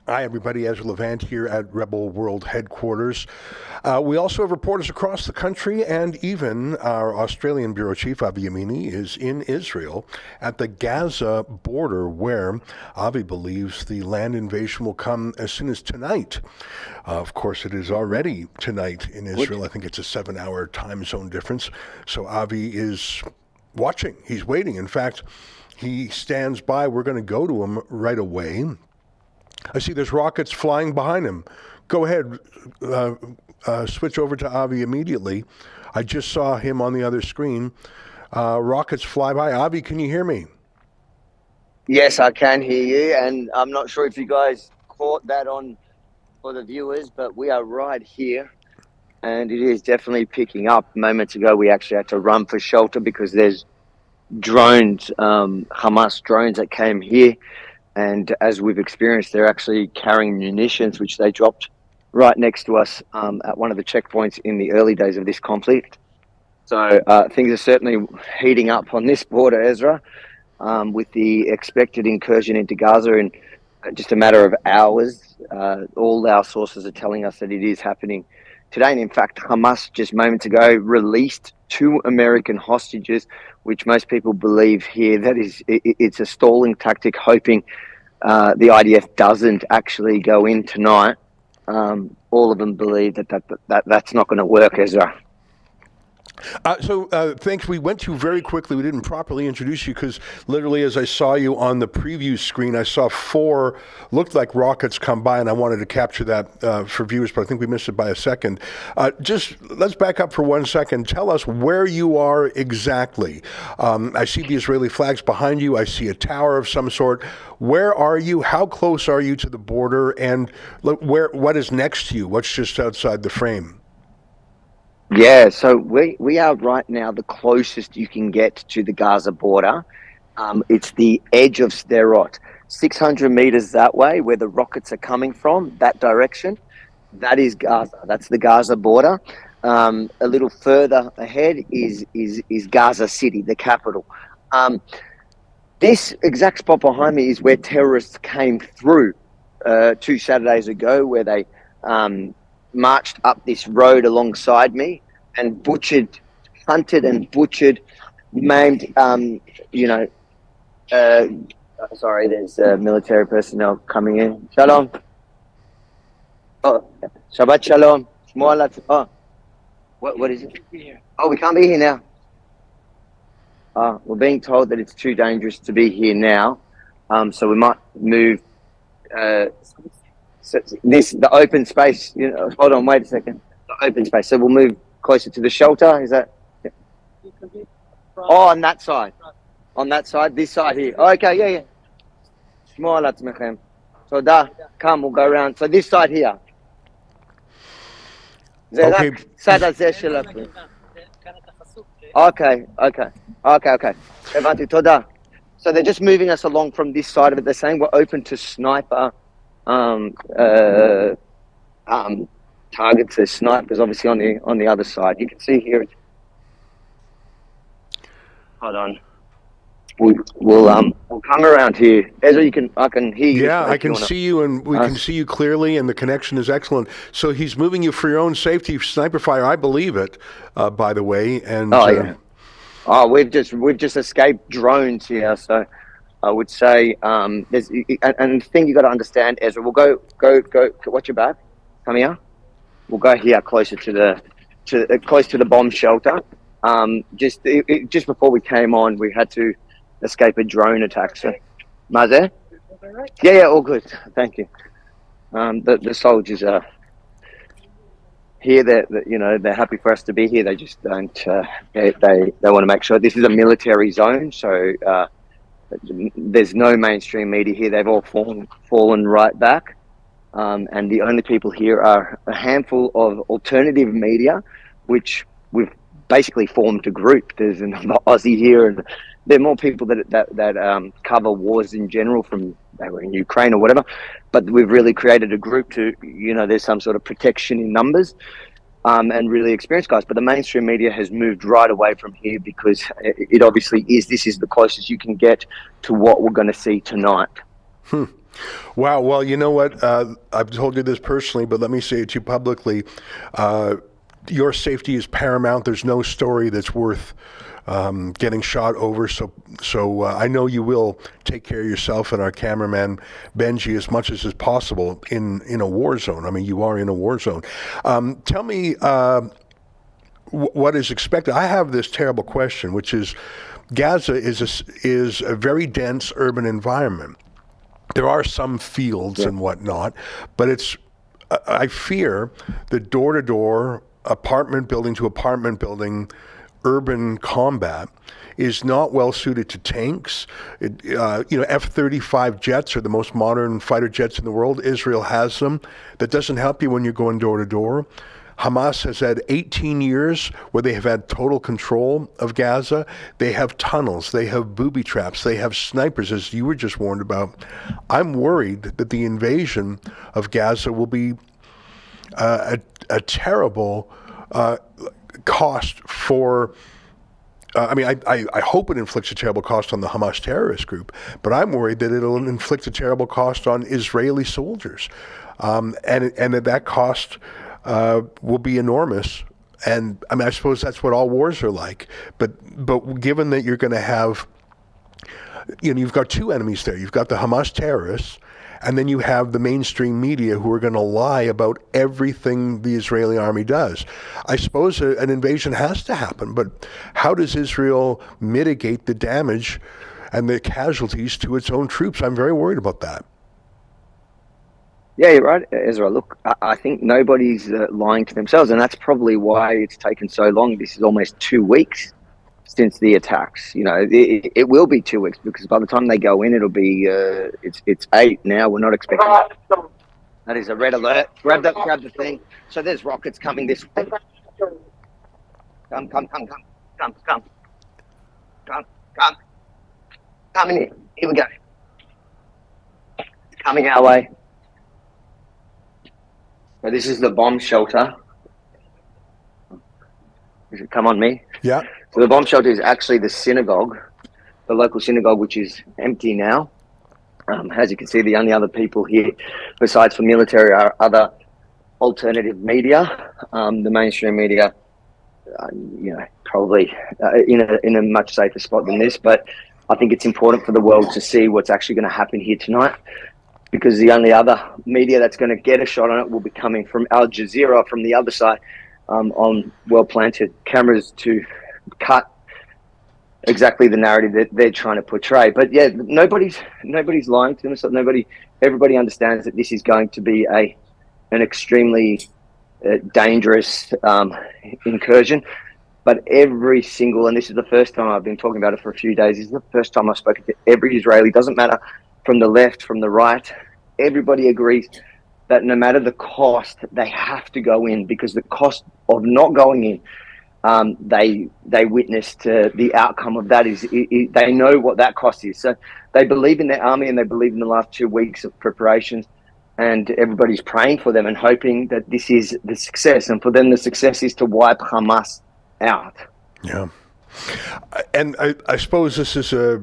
Hi, everybody. Ezra Levant here at Rebel World Headquarters. We also have reporters across the country, and even our Australian bureau chief, Avi Yemini, is in Israel at the Gaza border, where Avi believes the land invasion will come as soon as tonight. Of course, it is already tonight in Israel. I think it's a 7-hour time zone difference. So Avi is watching. He's waiting. In fact, he stands by. We're going to go to him right away. I see there's rockets flying behind him. Go ahead, switch over to Avi immediately. I just saw him on the other screen. Rockets fly by. Avi, can you hear me? Yes, I can hear you, and I'm not sure if you guys caught that on for the viewers, but we are right here, and it is definitely picking up. Moments ago, we actually had to run for shelter because there's drones, Hamas drones that came here. And as we've experienced, they're actually carrying munitions, which they dropped right next to us at one of the checkpoints in the early days of this conflict. So things are certainly heating up on this border, Ezra, with the expected incursion into Gaza in just a matter of hours. All our sources are telling us that it is happening today. And in fact, Hamas just moments ago released 2 American hostages, which most people believe here that it's a stalling tactic, hoping the IDF doesn't actually go in tonight. All of them believe that's not going to work, Ezra. Thanks. We went through very quickly. We didn't properly introduce you because literally as I saw you on the preview screen, I saw 4 looked like rockets come by, and I wanted to capture that for viewers, but I think we missed it by a second. Just let's back up for 1 second. Tell us where you are exactly. I see the Israeli flags behind you. I see a tower of some sort. Where are you? How close are you to the border? And what is next to you? What's just outside the frame? Yeah, so we are right now the closest you can get to the Gaza border. It's the edge of Sderot, 600 meters that way, where the rockets are coming from, that direction. That is Gaza. That's the Gaza border. A little further ahead is Gaza City, the capital. This exact spot behind me is where terrorists came through 2 Saturdays ago, where they marched up this road alongside me and hunted and butchered, maimed, sorry, there's military personnel coming in. Shalom. Oh, Shabbat Shalom. Oh, what is it? Oh, we can't be here now. We're being told that it's too dangerous to be here now. So we might move so the open space, hold on, wait a second. The open space. So we'll move closer to the shelter. Is that? Oh, on that side. On that side, this side here. Oh, okay, yeah. So come, we'll go around. So this side here. Okay. Okay. So they're just moving us along from this side of it. They're saying we're open to sniper targets. There's snipers obviously on the other side. You can see here. Hold on. We'll come around here. Ezra, I can hear you. Yeah, I can see you, and we can see you clearly, and the connection is excellent. So he's moving you for your own safety, sniper fire. I believe it, by the way. And yeah. We've just escaped drones here, so I would say there's and the thing you got to understand, Ezra. We'll go. Watch your back. Come here. We'll go here closer close to the bomb shelter. Just before we came on, we had to escape a drone attack. So, Mazer? Yeah, all good. Thank you. The soldiers are here. They're happy for us to be here. They just don't. They want to make sure this is a military zone. So there's no mainstream media here. They've all fallen right back. And the only people here are a handful of alternative media, which we've basically formed a group. There's another Aussie here, and there are more people that cover wars in general, from they were in Ukraine or whatever. But we've really created a group to, there's some sort of protection in numbers, and really experienced guys. But the mainstream media has moved right away from here because it obviously is. This is the closest you can get to what we're going to see tonight. Wow. Well, you know what? I've told you this personally, but let me say it to you publicly. Your safety is paramount. There's no story that's worth getting shot over. So I know you will take care of yourself and our cameraman Benji as much as is possible in a war zone. I mean, you are in a war zone. Tell me what is expected. I have this terrible question, which is Gaza is a very dense urban environment. There are some fields and whatnot, but I fear that door-to-door, apartment building to apartment building, urban combat is not well suited to tanks. F-35 jets are the most modern fighter jets in the world. Israel has them. That doesn't help you when you're going door to door. Hamas has had 18 years where they have had total control of Gaza. They have tunnels, they have booby traps, they have snipers, as you were just warned about. I'm worried that the invasion of Gaza will be a terrible cost for I hope it inflicts a terrible cost on the Hamas terrorist group, but I'm worried that it'll inflict a terrible cost on Israeli soldiers, and that cost will be enormous. And I mean, I suppose that's what all wars are like. But given that you're going to have, you've got two enemies there. You've got the Hamas terrorists, and then you have the mainstream media who are going to lie about everything the Israeli army does. I suppose an invasion has to happen, but how does Israel mitigate the damage and the casualties to its own troops? I'm very worried about that. Yeah, you're right, Ezra. Look, I think nobody's lying to themselves, and that's probably why it's taken so long. This is almost 2 weeks since the attacks. It will be 2 weeks because by the time they go in, it'll be it's 8 now. We're not expecting that is a red alert. Grab the thing. So there's rockets coming this way. Come in here. Here we go. It's coming our way. So this is the bomb shelter. Does it come on me? Yeah. So the bomb shelter is actually the synagogue, the local synagogue, which is empty now. As you can see, the only other people here, besides for military, are other alternative media. The mainstream media, probably in a much safer spot than this. But I think it's important for the world to see what's actually going to happen here tonight, because the only other media that's going to get a shot on it will be coming from Al Jazeera from the other side, on well-planted cameras to cut exactly the narrative that they're trying to portray. But yeah, nobody's lying to themselves. Everybody understands that this is going to be an extremely dangerous incursion. But every single, and this is the first time I've been talking about it for a few days, this is the first time I've spoken to every Israeli, doesn't matter from the left, from the right, everybody agrees that no matter the cost, they have to go in, because the cost of not going in, they witnessed the outcome of that is they know what that cost is. So they believe in their army, and they believe in the last 2 weeks of preparations, and everybody's praying for them and hoping that this is the success. And for them, the success is to wipe Hamas out. Yeah. And I suppose this is a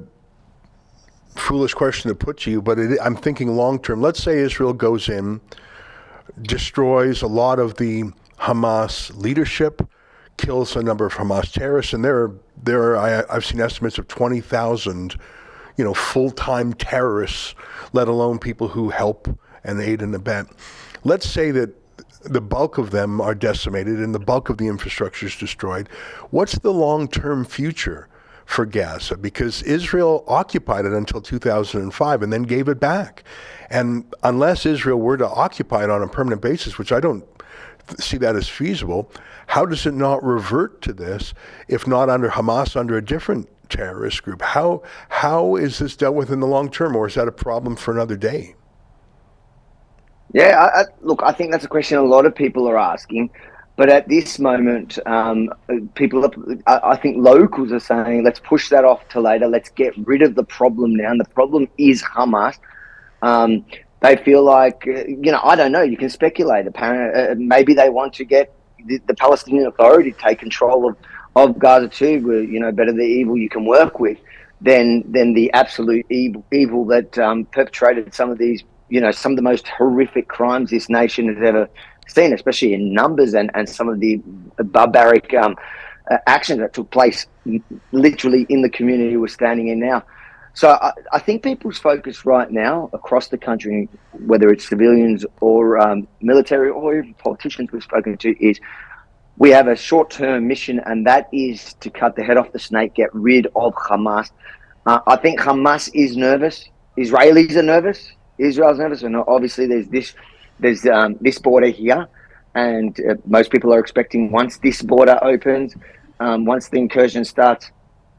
foolish question to put to you, but I'm thinking long term. Let's say Israel goes in, destroys a lot of the Hamas leadership, kills a number of Hamas terrorists, and I've seen estimates of 20,000, full-time terrorists, let alone people who help and aid and abet. Let's say that the bulk of them are decimated and the bulk of the infrastructure is destroyed. What's the long-term future for Gaza? Because Israel occupied it until 2005 and then gave it back. And unless Israel were to occupy it on a permanent basis, which I don't see that as feasible, how does it not revert to this, if not under Hamas, under a different terrorist group? How is this dealt with in the long term, or is that a problem for another day? Yeah, look, I think that's a question a lot of people are asking. But at this moment, I think locals are saying, let's push that off to later. Let's get rid of the problem now. And the problem is Hamas. They feel like, I don't know, you can speculate. Apparently, maybe they want to get the Palestinian Authority to take control of Gaza too. Better the evil you can work with. than the absolute evil that perpetrated some of these, some of the most horrific crimes this nation has ever seen, especially in numbers, and some of the barbaric actions that took place literally in the community we're standing in now. So I think people's focus right now across the country, whether it's civilians or military or even politicians we've spoken to, is we have a short-term mission, and that is to cut the head off the snake, get rid of Hamas. I think Hamas is nervous. Israelis are nervous. Israel's nervous, and obviously there's this border here, and most people are expecting once this border opens, once the incursion starts,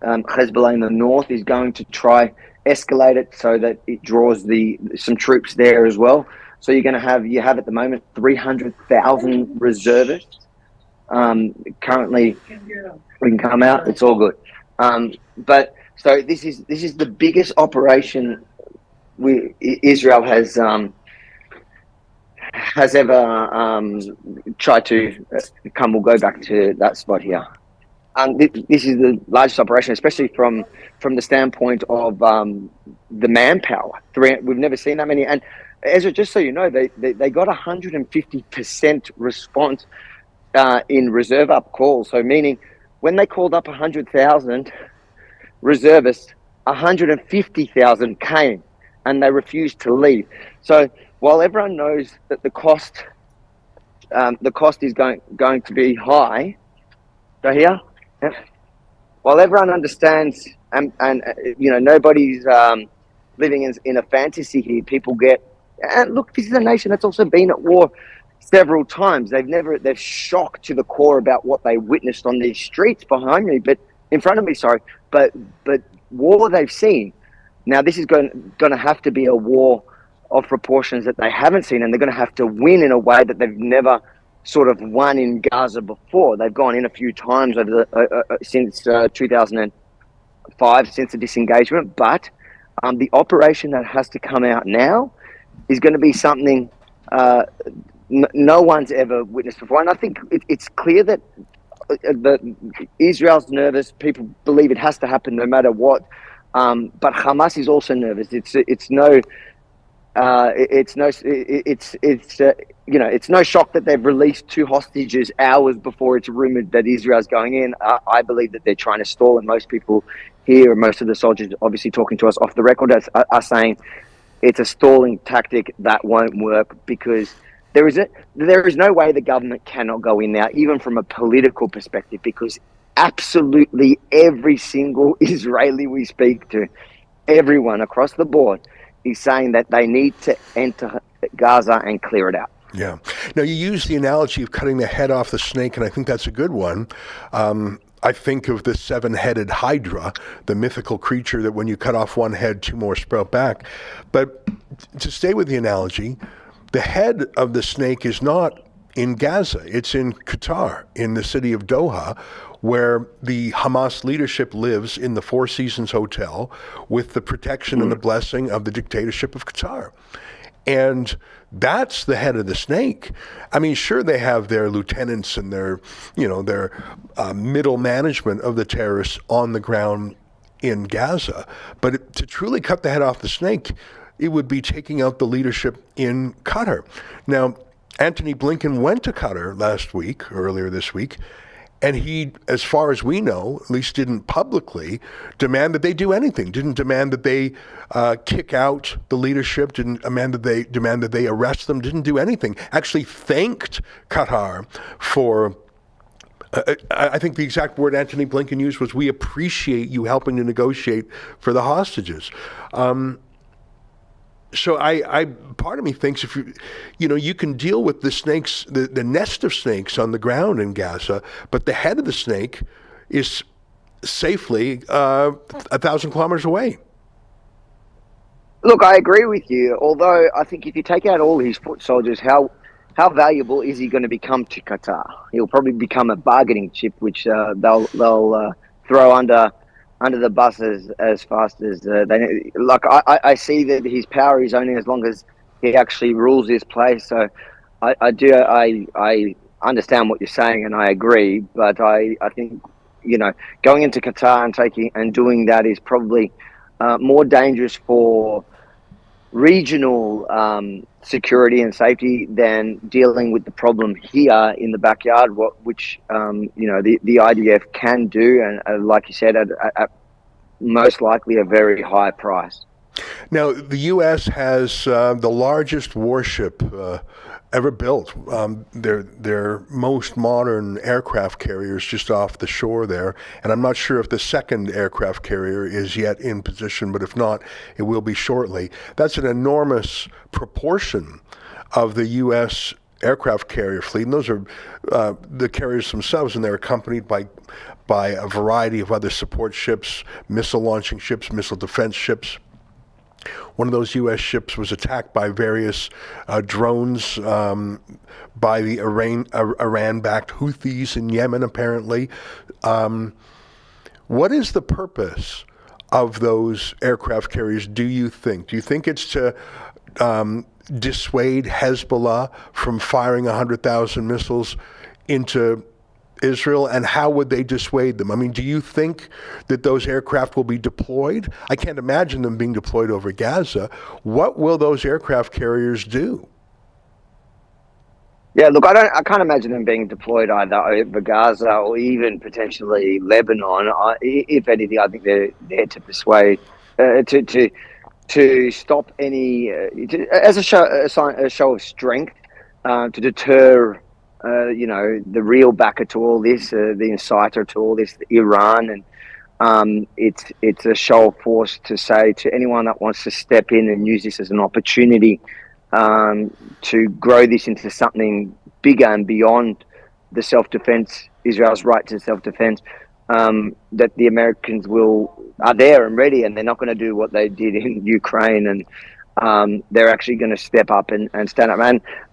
Hezbollah in the north is going to try escalate it so that it draws some troops there as well. So you have at the moment 300,000 reservists. Currently, we can come out. It's all good. But so this is the biggest operation Israel has ever tried to come. We'll go back to that spot here. This is the largest operation, especially from the standpoint of the manpower. We've never seen that many. And Ezra, just so you know, they got 150% response in reserve up calls. So meaning when they called up 100,000 reservists, 150,000 came, and they refused to leave. So while everyone knows that the cost is going to be high, go here. Yeah. While everyone understands, and nobody's living in a fantasy here. People get, and look, this is a nation that's also been at war several times. They're shocked to the core about what they witnessed on these streets behind me, in front of me, but war they've seen. Now this is going to have to be a war of proportions that they haven't seen, and they're going to have to win in a way that they've never sort of won in Gaza before. They've gone in a few times over since 2005, since the disengagement, but the operation that has to come out now is going to be something no one's ever witnessed before. And I think it's clear that Israel's nervous. People believe it has to happen no matter what. But Hamas is also nervous. It's no shock that they've released 2 hostages hours before it's rumored that Israel's going in. I believe that they're trying to stall, and most people here, most of the soldiers obviously talking to us off the record are saying it's a stalling tactic that won't work, because there is no way the government cannot go in now, even from a political perspective, because absolutely every single Israeli we speak to, everyone across the board, is saying that they need to enter Gaza and clear it out. Yeah. Now, you use the analogy of cutting the head off the snake, and I think that's a good one. I think of the 7-headed hydra, the mythical creature that when you cut off one head, 2 more sprout back. But to stay with the analogy, the head of the snake is not in Gaza. It's in Qatar, in the city of Doha, where the Hamas leadership lives in the Four Seasons Hotel with the protection and the blessing of the dictatorship of Qatar. And that's the head of the snake. I mean, sure, they have their lieutenants and their middle management of the terrorists on the ground in Gaza. But to truly cut the head off the snake, it would be taking out the leadership in Qatar. Now, Antony Blinken went to Qatar earlier this week, and he, as far as we know, at least didn't publicly demand that they do anything, didn't demand that they kick out the leadership, didn't demand that they arrest them, didn't do anything. Actually thanked Qatar for, I think the exact word Antony Blinken used was, "We appreciate you helping to negotiate for the hostages." So I part of me thinks if you can deal with the snakes, the nest of snakes on the ground in Gaza, but the head of the snake is safely 1,000 kilometers away. Look, I agree with you. Although I think if you take out all his foot soldiers, how valuable is he going to become to Qatar? He'll probably become a bargaining chip, which they'll throw under the bus as fast as they. Like I see that his power is only as long as he actually rules this place. So I understand what you're saying, and I agree. But I think going into Qatar and doing that is probably more dangerous for regional security and safety than dealing with the problem here in the backyard, which the IDF can do, and like you said, at most likely a very high price. Now, the U.S. has the largest warship ever built. Their most modern aircraft carriers just off the shore there, and I'm not sure if the second aircraft carrier is yet in position, but if not, it will be shortly. That's an enormous proportion of the U.S. aircraft carrier fleet, and those are the carriers themselves, and they're accompanied by a variety of other support ships, missile launching ships, missile defense ships. One of those U.S. ships was attacked by various drones by the Iran-backed Houthis in Yemen, apparently. What is the purpose of those aircraft carriers, do you think? Do you think it's to dissuade Hezbollah from firing 100,000 missiles into Israel, and how would they dissuade them? I mean, do you think that those aircraft will be deployed? I can't imagine them being deployed over Gaza. What will those aircraft carriers do? Yeah, look, I can't imagine them being deployed either over Gaza or even potentially Lebanon. If anything, I think they're there to persuade, to stop any, as a show of strength, to deter the real backer to all this, the inciter to all this, Iran, and it's a show of force to say to anyone that wants to step in and use this as an opportunity to grow this into something bigger and beyond the self-defense, Israel's right to self-defense, that the Americans are there and ready, and they're not going to do what they did in Ukraine, and they're actually going to step up and stand up.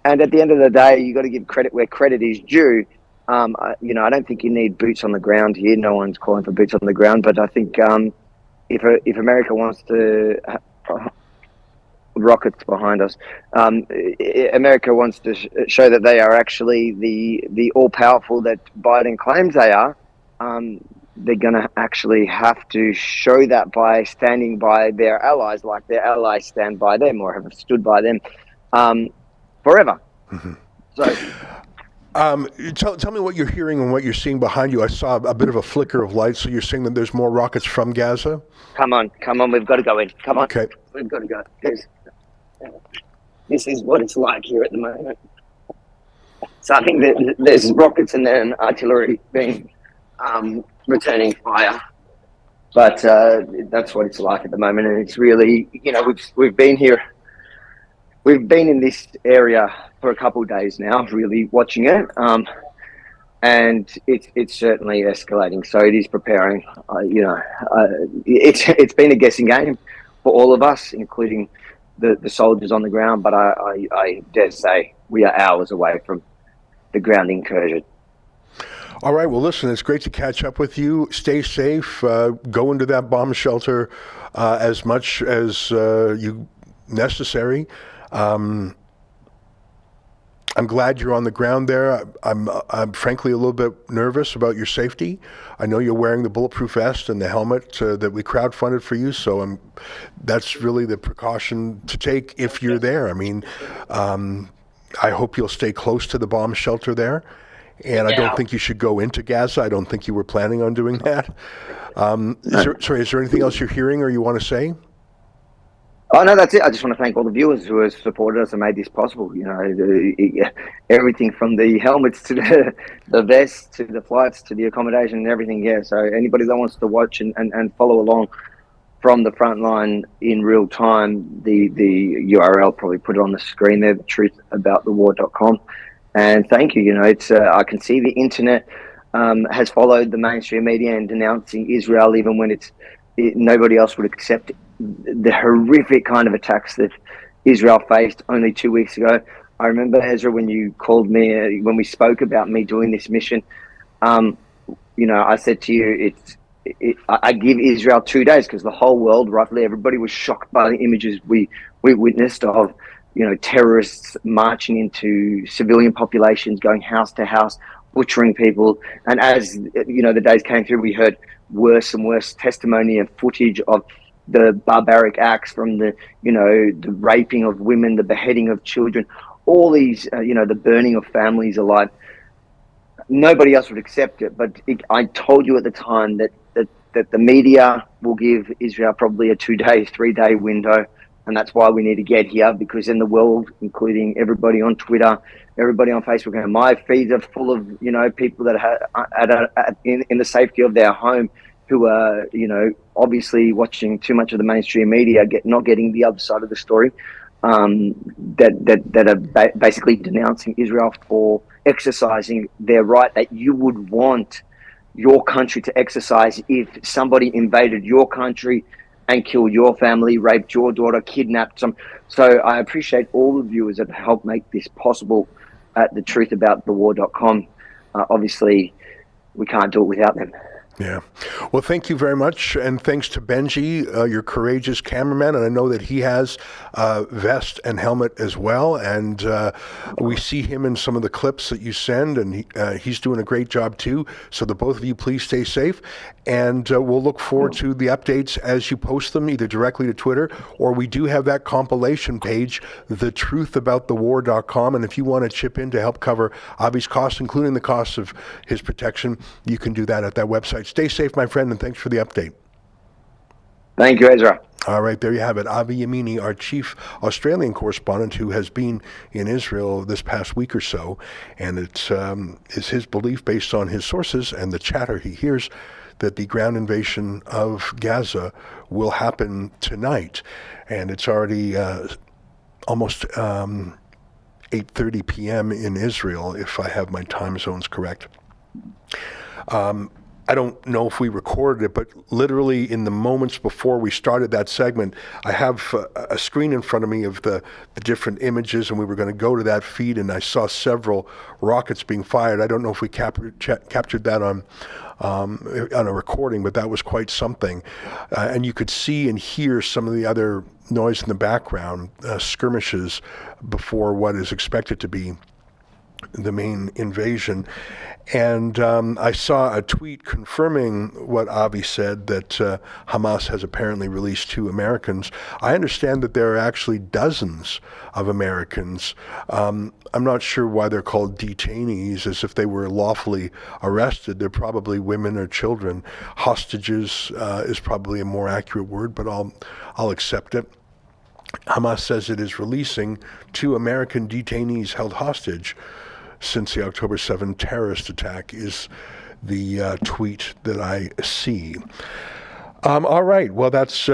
And at the end of the day, you got to give credit where credit is due. I don't think you need boots on the ground here. No one's calling for boots on the ground, but I think if America wants to rockets behind us, America wants to show that they are actually the all-powerful that Biden claims they are. They're going to actually have to show that by standing by their allies, like their allies stand by them or have stood by them forever. Mm-hmm. So, tell me what you're hearing and what you're seeing behind you. I saw a bit of a flicker of light, so you're saying that there's more rockets from Gaza? Come on, we've got to go in. Come on, okay. We've got to go. This is what it's like here at the moment. So I think that there's rockets in there and artillery being returning fire, but that's what it's like at the moment, and it's really, we've been in this area for a couple of days now, really watching it, and it's certainly escalating. So it is preparing. It's been a guessing game for all of us, including the soldiers on the ground. But I dare say we are hours away from the ground incursion. All right. Well, listen, it's great to catch up with you. Stay safe. Go into that bomb shelter as much as you necessary. I'm glad you're on the ground there. I'm frankly a little bit nervous about your safety. I know you're wearing the bulletproof vest and the helmet that we crowdfunded for you, so that's really the precaution to take if you're there. I mean, I hope you'll stay close to the bomb shelter there. And I don't think you should go into Gaza. I don't think you were planning on doing that. Is there anything else you're hearing or you want to say? Oh, no, that's it. I just want to thank all the viewers who have supported us and made this possible. Everything from the helmets to the vests to the flights to the accommodation and everything. Yeah, so anybody that wants to watch and follow along from the front line in real time, the URL, probably put it on the screen there, truthaboutthewar.com. And thank you. It's I can see the internet has followed the mainstream media in denouncing Israel, even when nobody else would accept the horrific kind of attacks that Israel faced only 2 weeks ago. I remember, Ezra, when you called me, when we spoke about me doing this mission, I said to you, I give Israel 2 days, because the whole world, roughly everybody, was shocked by the images we witnessed of terrorists marching into civilian populations, going house to house, butchering people. And as the days came through, we heard worse and worse testimony and footage of the barbaric acts, from the raping of women, the beheading of children, all these the burning of families alive. Nobody else would accept it, but I told you at the time that the media will give Israel probably a 2-day, 3-day window. And that's why we need to get here, because in the world, including everybody on Twitter, everybody on Facebook, and my feeds are full of, people that are in the safety of their home, who are, obviously watching too much of the mainstream media, not getting the other side of the story, that are basically denouncing Israel for exercising their right that you would want your country to exercise if somebody invaded your country and killed your family, raped your daughter, kidnapped some. So I appreciate all the viewers that help make this possible at thetruthaboutthewar.com. Obviously, we can't do it without them. Yeah. Well, thank you very much. And thanks to Benji, your courageous cameraman. And I know that he has vest and helmet as well. And we see him in some of the clips that you send, and he's doing a great job too. So the both of you, please stay safe. And we'll look forward to the updates as you post them, either directly to Twitter, or we do have that compilation page, thetruthaboutthewar.com. And if you want to chip in to help cover Avi's costs, including the costs of his protection, you can do that at that website. Stay safe, my friend, and thanks for the update. Thank you, Ezra. All right, there you have it. Avi Yemini, our chief Australian correspondent, who has been in Israel this past week or so, and it's his belief, based on his sources and the chatter he hears, that the ground invasion of Gaza will happen tonight. And it's already almost 8:30 p.m. in Israel, if I have my time zones correct. I don't know if we recorded it, but literally in the moments before we started that segment, I have a screen in front of me of the different images, and we were going to go to that feed, and I saw several rockets being fired. I don't know if we captured that on a recording, but that was quite something. And you could see and hear some of the other noise in the background, skirmishes before what is expected to be the main invasion. And I saw a tweet confirming what Avi said, that Hamas has apparently released 2 Americans. I understand that there are actually dozens of Americans. I'm not sure why they're called detainees, as if they were lawfully arrested. They're probably women or children. Hostages is probably a more accurate word, but I'll accept it. Hamas says it is releasing 2 American detainees held hostage since the October 7 terrorist attack, is the tweet that I see. All right, well, that's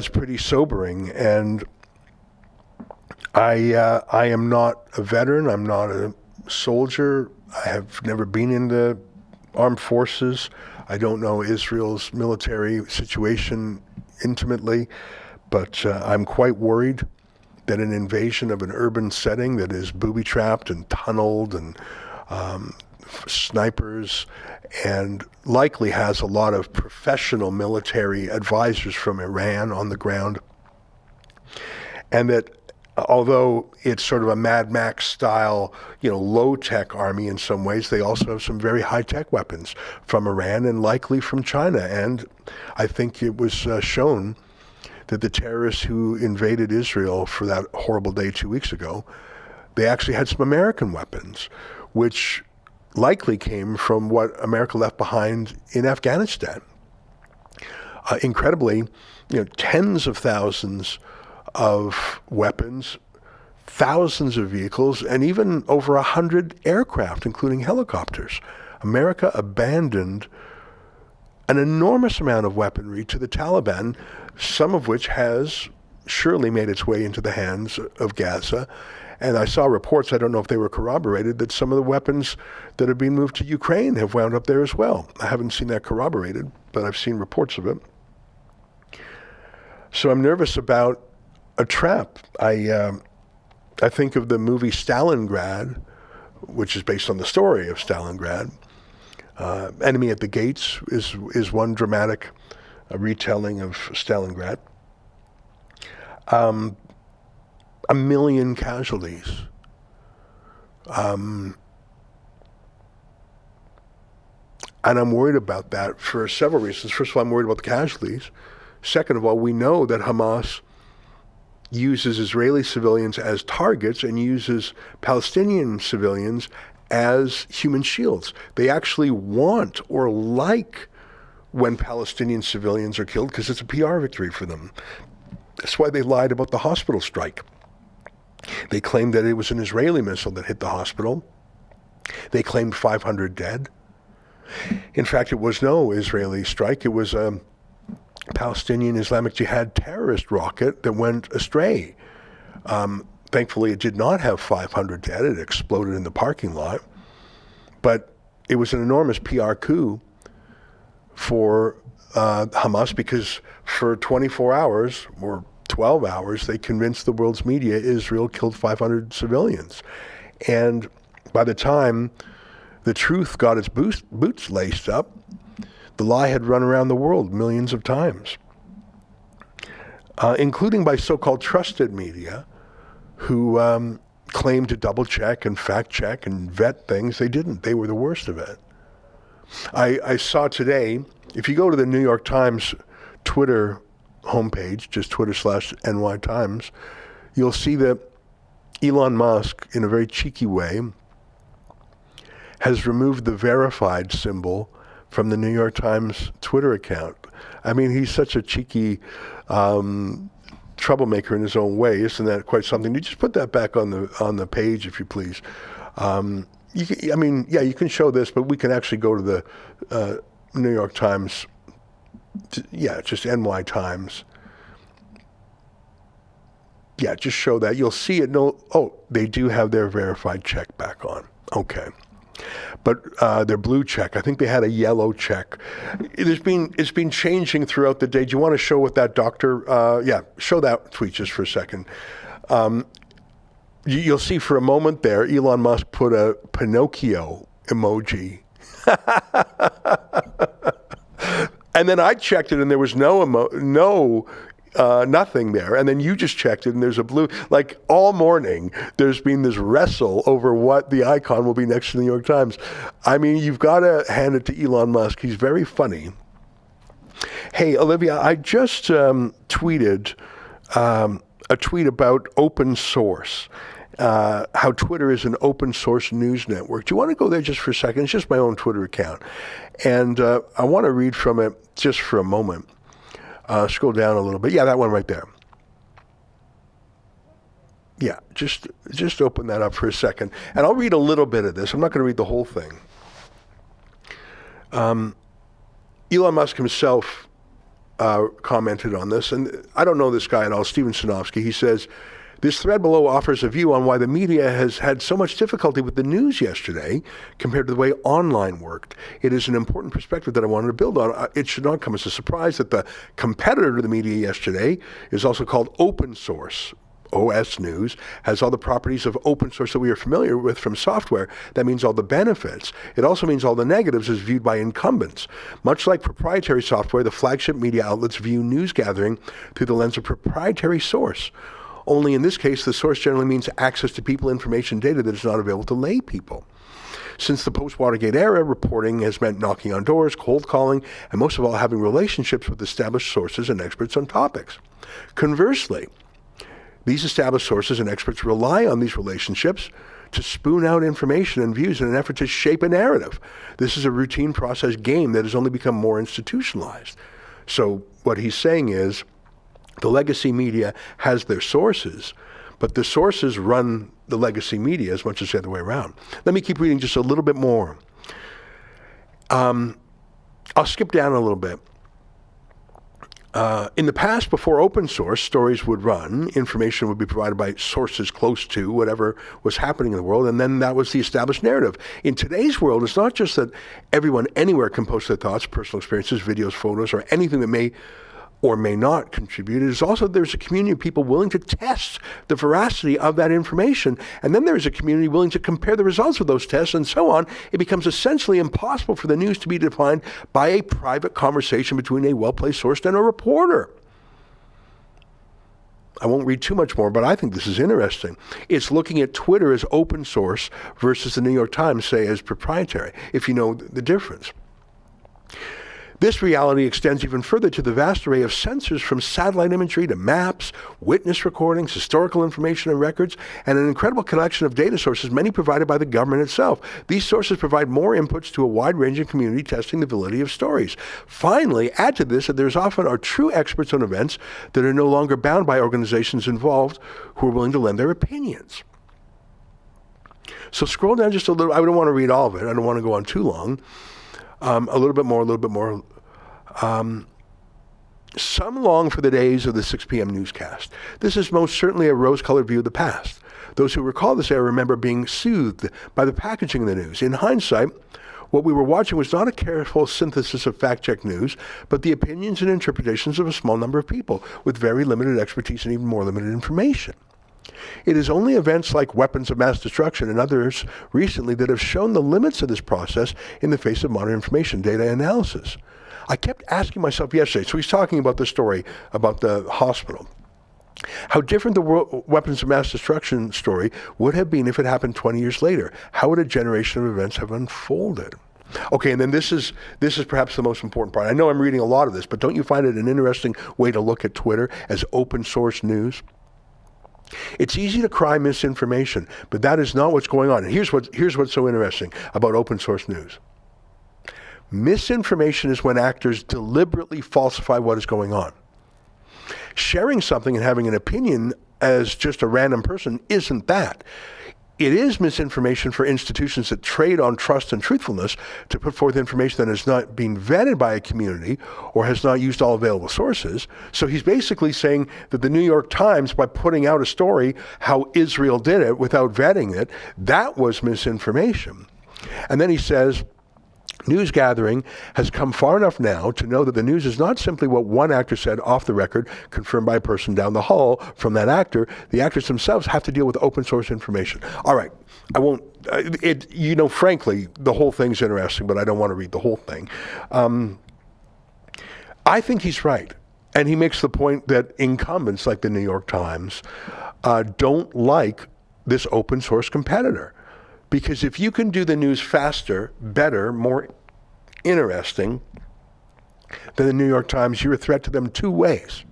pretty sobering, and I am not a veteran. I'm not a soldier. I have never been in the armed forces. I don't know Israel's military situation intimately, but I'm quite worried that an invasion of an urban setting that is booby-trapped and tunneled and snipers, and likely has a lot of professional military advisors from Iran on the ground, and that although it's sort of a Mad Max style, low-tech army in some ways, they also have some very high-tech weapons from Iran and likely from China. And I think it was shown that the terrorists who invaded Israel for that horrible day 2 weeks ago, they actually had some American weapons, which likely came from what America left behind in Afghanistan. Incredibly, tens of thousands of weapons, thousands of vehicles, and even over 100 aircraft, including helicopters. America abandoned an enormous amount of weaponry to the Taliban, some of which has surely made its way into the hands of Gaza. And I saw reports, I don't know if they were corroborated, that some of the weapons that have been moved to Ukraine have wound up there as well. I haven't seen that corroborated, but I've seen reports of it. So I'm nervous about a trap. I think of the movie Stalingrad, which is based on the story of Stalingrad. Enemy at the Gates is one dramatic retelling of Stalingrad. 1 million casualties. And I'm worried about that for several reasons. First of all, I'm worried about the casualties. Second of all, we know that Hamas uses Israeli civilians as targets and uses Palestinian civilians as human shields. They actually want or like when Palestinian civilians are killed because it's a PR victory for them. That's why they lied about the hospital strike. They claimed that it was an Israeli missile that hit the hospital. They claimed 500 dead. In fact, it was no Israeli strike. It was a Palestinian Islamic Jihad terrorist rocket that went astray. Thankfully, it did not have 500 dead. It exploded in the parking lot. But it was an enormous PR coup for Hamas because for 24 hours or 12 hours, they convinced the world's media Israel killed 500 civilians. And by the time the truth got its boots laced up, the lie had run around the world millions of times, including by so-called trusted media who claimed to double-check and fact-check and vet things. They didn't. They were the worst of it. I saw today, if you go to the New York Times Twitter homepage, just Twitter/NY Times, you'll see that Elon Musk, in a very cheeky way, has removed the verified symbol from the New York Times Twitter account. I mean, he's such a cheeky troublemaker in his own way. Isn't that quite something? You just put that back on the page, if you please. You can show this, but we can actually go to the New York Times. Just NY Times. Yeah, just show that. You'll see it. They do have their verified check back on. Okay. But their blue check, I think they had a yellow check. It's been changing throughout the day. Do you want to show what that doctor? Show that tweet just for a second. You'll see for a moment there, Elon Musk put a Pinocchio emoji. And then I checked it and there was nothing there. And then you just checked it and there's a blue. Like all morning, there's been this wrestle over what the icon will be next to the New York Times. I mean, you've got to hand it to Elon Musk. He's very funny. Hey, Olivia, I just tweeted a tweet about open source. How Twitter is an open source news network. Do you want to go there just for a second? It's just my own Twitter account. And I want to read from it just for a moment. Scroll down a little bit. Yeah, that one right there. Yeah, just open that up for a second. And I'll read a little bit of this. I'm not going to read the whole thing. Elon Musk himself commented on this, and I don't know this guy at all, Steven Sinofsky. He says, this thread below offers a view on why the media has had so much difficulty with the news yesterday compared to the way online worked. It is an important perspective that I wanted to build on. It should not come as a surprise that the competitor to the media yesterday is also called open source. OS News has all the properties of open source that we are familiar with from software. That means all the benefits. It also means all the negatives as viewed by incumbents. Much like proprietary software, the flagship media outlets view news gathering through the lens of proprietary source. Only in this case, the source generally means access to people, information, data that is not available to lay people. Since the post-Watergate era, reporting has meant knocking on doors, cold calling, and most of all, having relationships with established sources and experts on topics. Conversely, these established sources and experts rely on these relationships to spoon out information and views in an effort to shape a narrative. This is a routine process game that has only become more institutionalized. So what he's saying is, the legacy media has their sources, but the sources run the legacy media as much as the other way around. Let me keep reading just a little bit more. I'll skip down a little bit. In the past, before open source, stories would run, information would be provided by sources close to whatever was happening in the world, and then that was the established narrative. In today's world, it's not just that everyone anywhere can post their thoughts, personal experiences, videos, photos, or anything that may or may not contribute. It is also there's a community of people willing to test the veracity of that information, and then there's a community willing to compare the results of those tests and so on. It becomes essentially impossible for the news to be defined by a private conversation between a well-placed source and a reporter. I won't read too much more, but I think this is interesting. It's looking at Twitter as open source versus the New York Times, say, as proprietary, if you know the difference. This reality extends even further to the vast array of sensors from satellite imagery to maps, witness recordings, historical information and records, and an incredible collection of data sources, many provided by the government itself. These sources provide more inputs to a wide-ranging community testing the validity of stories. Finally, add to this that there often are true experts on events that are no longer bound by organizations involved who are willing to lend their opinions. So scroll down just a little. I don't want to read all of it. I don't want to go on too long. A little bit more. Some long for the days of the 6 p.m. newscast. This is most certainly a rose-colored view of the past. Those who recall this era remember being soothed by the packaging of the news. In hindsight, what we were watching was not a careful synthesis of fact-check news, but the opinions and interpretations of a small number of people with very limited expertise and even more limited information. It is only events like weapons of mass destruction and others recently that have shown the limits of this process in the face of modern information data analysis. I kept asking myself yesterday, so he's talking about the story about the hospital, how different the weapons of mass destruction story would have been if it happened 20 years later. How would a generation of events have unfolded? Okay, and then this is perhaps the most important part. I know I'm reading a lot of this, but don't you find it an interesting way to look at Twitter as open source news? It's easy to cry misinformation, but that is not what's going on. And here's what's so interesting about open source news. Misinformation is when actors deliberately falsify what is going on. Sharing something and having an opinion as just a random person isn't that. It is misinformation for institutions that trade on trust and truthfulness to put forth information that has not been vetted by a community or has not used all available sources. So he's basically saying that the New York Times, by putting out a story how Israel did it without vetting it, that was misinformation. And then he says, news gathering has come far enough now to know that the news is not simply what one actor said off the record, confirmed by a person down the hall from that actor. The actors themselves have to deal with open source information. All right, I won't, frankly, the whole thing's interesting, but I don't want to read the whole thing. I think he's right. And he makes the point that incumbents like the New York Times don't like this open source competitor. Because if you can do the news faster, better, more interesting than the New York Times, you're a threat to them two ways.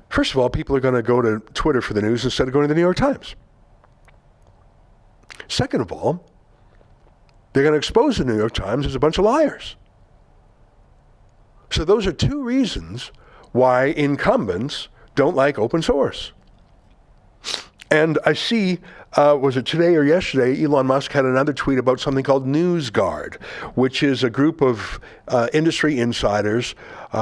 First of all, people are going to go to Twitter for the news instead of going to the New York Times. Second of all, they're going to expose the New York Times as a bunch of liars. So those are two reasons why incumbents don't like open source. And I see, was it today or yesterday, Elon Musk had another tweet about something called NewsGuard, which is a group of industry insiders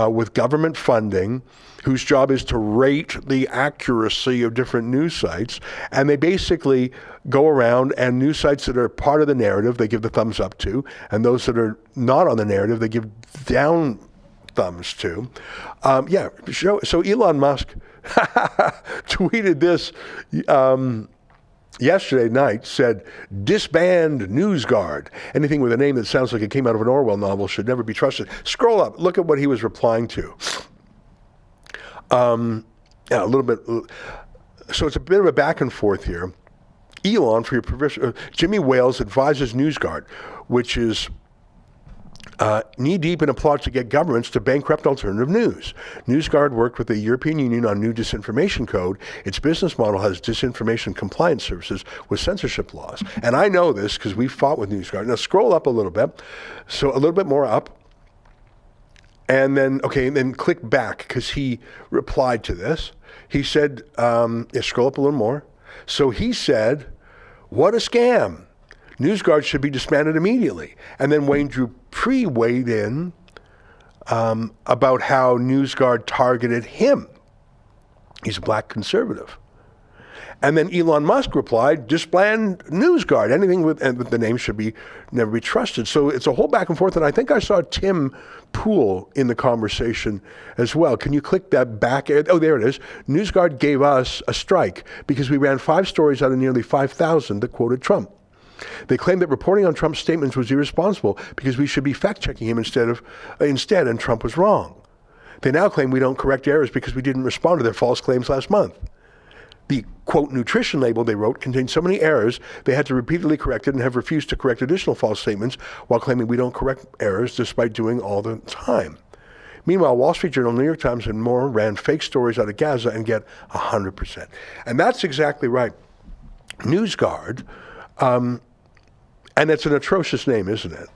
with government funding whose job is to rate the accuracy of different news sites. And they basically go around, and news sites that are part of the narrative, they give the thumbs up to, and those that are not on the narrative, they give down thumbs to. So Elon Musk tweeted this yesterday night, said, disband NewsGuard. Anything with a name that sounds like it came out of an Orwell novel should never be trusted. Scroll up, look at what he was replying to. A little bit. So it's a bit of a back and forth here. Elon, for your provision, Jimmy Wales advises NewsGuard, which is knee-deep in a plot to get governments to bankrupt alternative news. NewsGuard worked with the European Union on new disinformation code. Its business model has disinformation compliance services with censorship laws. And I know this because we fought with NewsGuard. Now scroll up a little bit. So a little bit more up. And then click back because he replied to this. He said, scroll up a little more. So he said, what a scam. NewsGuard should be disbanded immediately. And then Wayne Dupree weighed in about how NewsGuard targeted him. He's a black conservative. And then Elon Musk replied, disband NewsGuard. Anything with the name should never be trusted. So it's a whole back and forth. And I think I saw Tim Pool in the conversation as well. Can you click that back? Oh, there it is. NewsGuard gave us a strike because we ran 5 stories out of nearly 5,000 that quoted Trump. They claimed that reporting on Trump's statements was irresponsible because we should be fact-checking him instead, and Trump was wrong. They now claim we don't correct errors because we didn't respond to their false claims last month. The, quote, nutrition label they wrote contained so many errors, they had to repeatedly correct it and have refused to correct additional false statements while claiming we don't correct errors despite doing all the time. Meanwhile, Wall Street Journal, New York Times, and more ran fake stories out of Gaza and get 100%. And that's exactly right. NewsGuard, and it's an atrocious name, isn't it?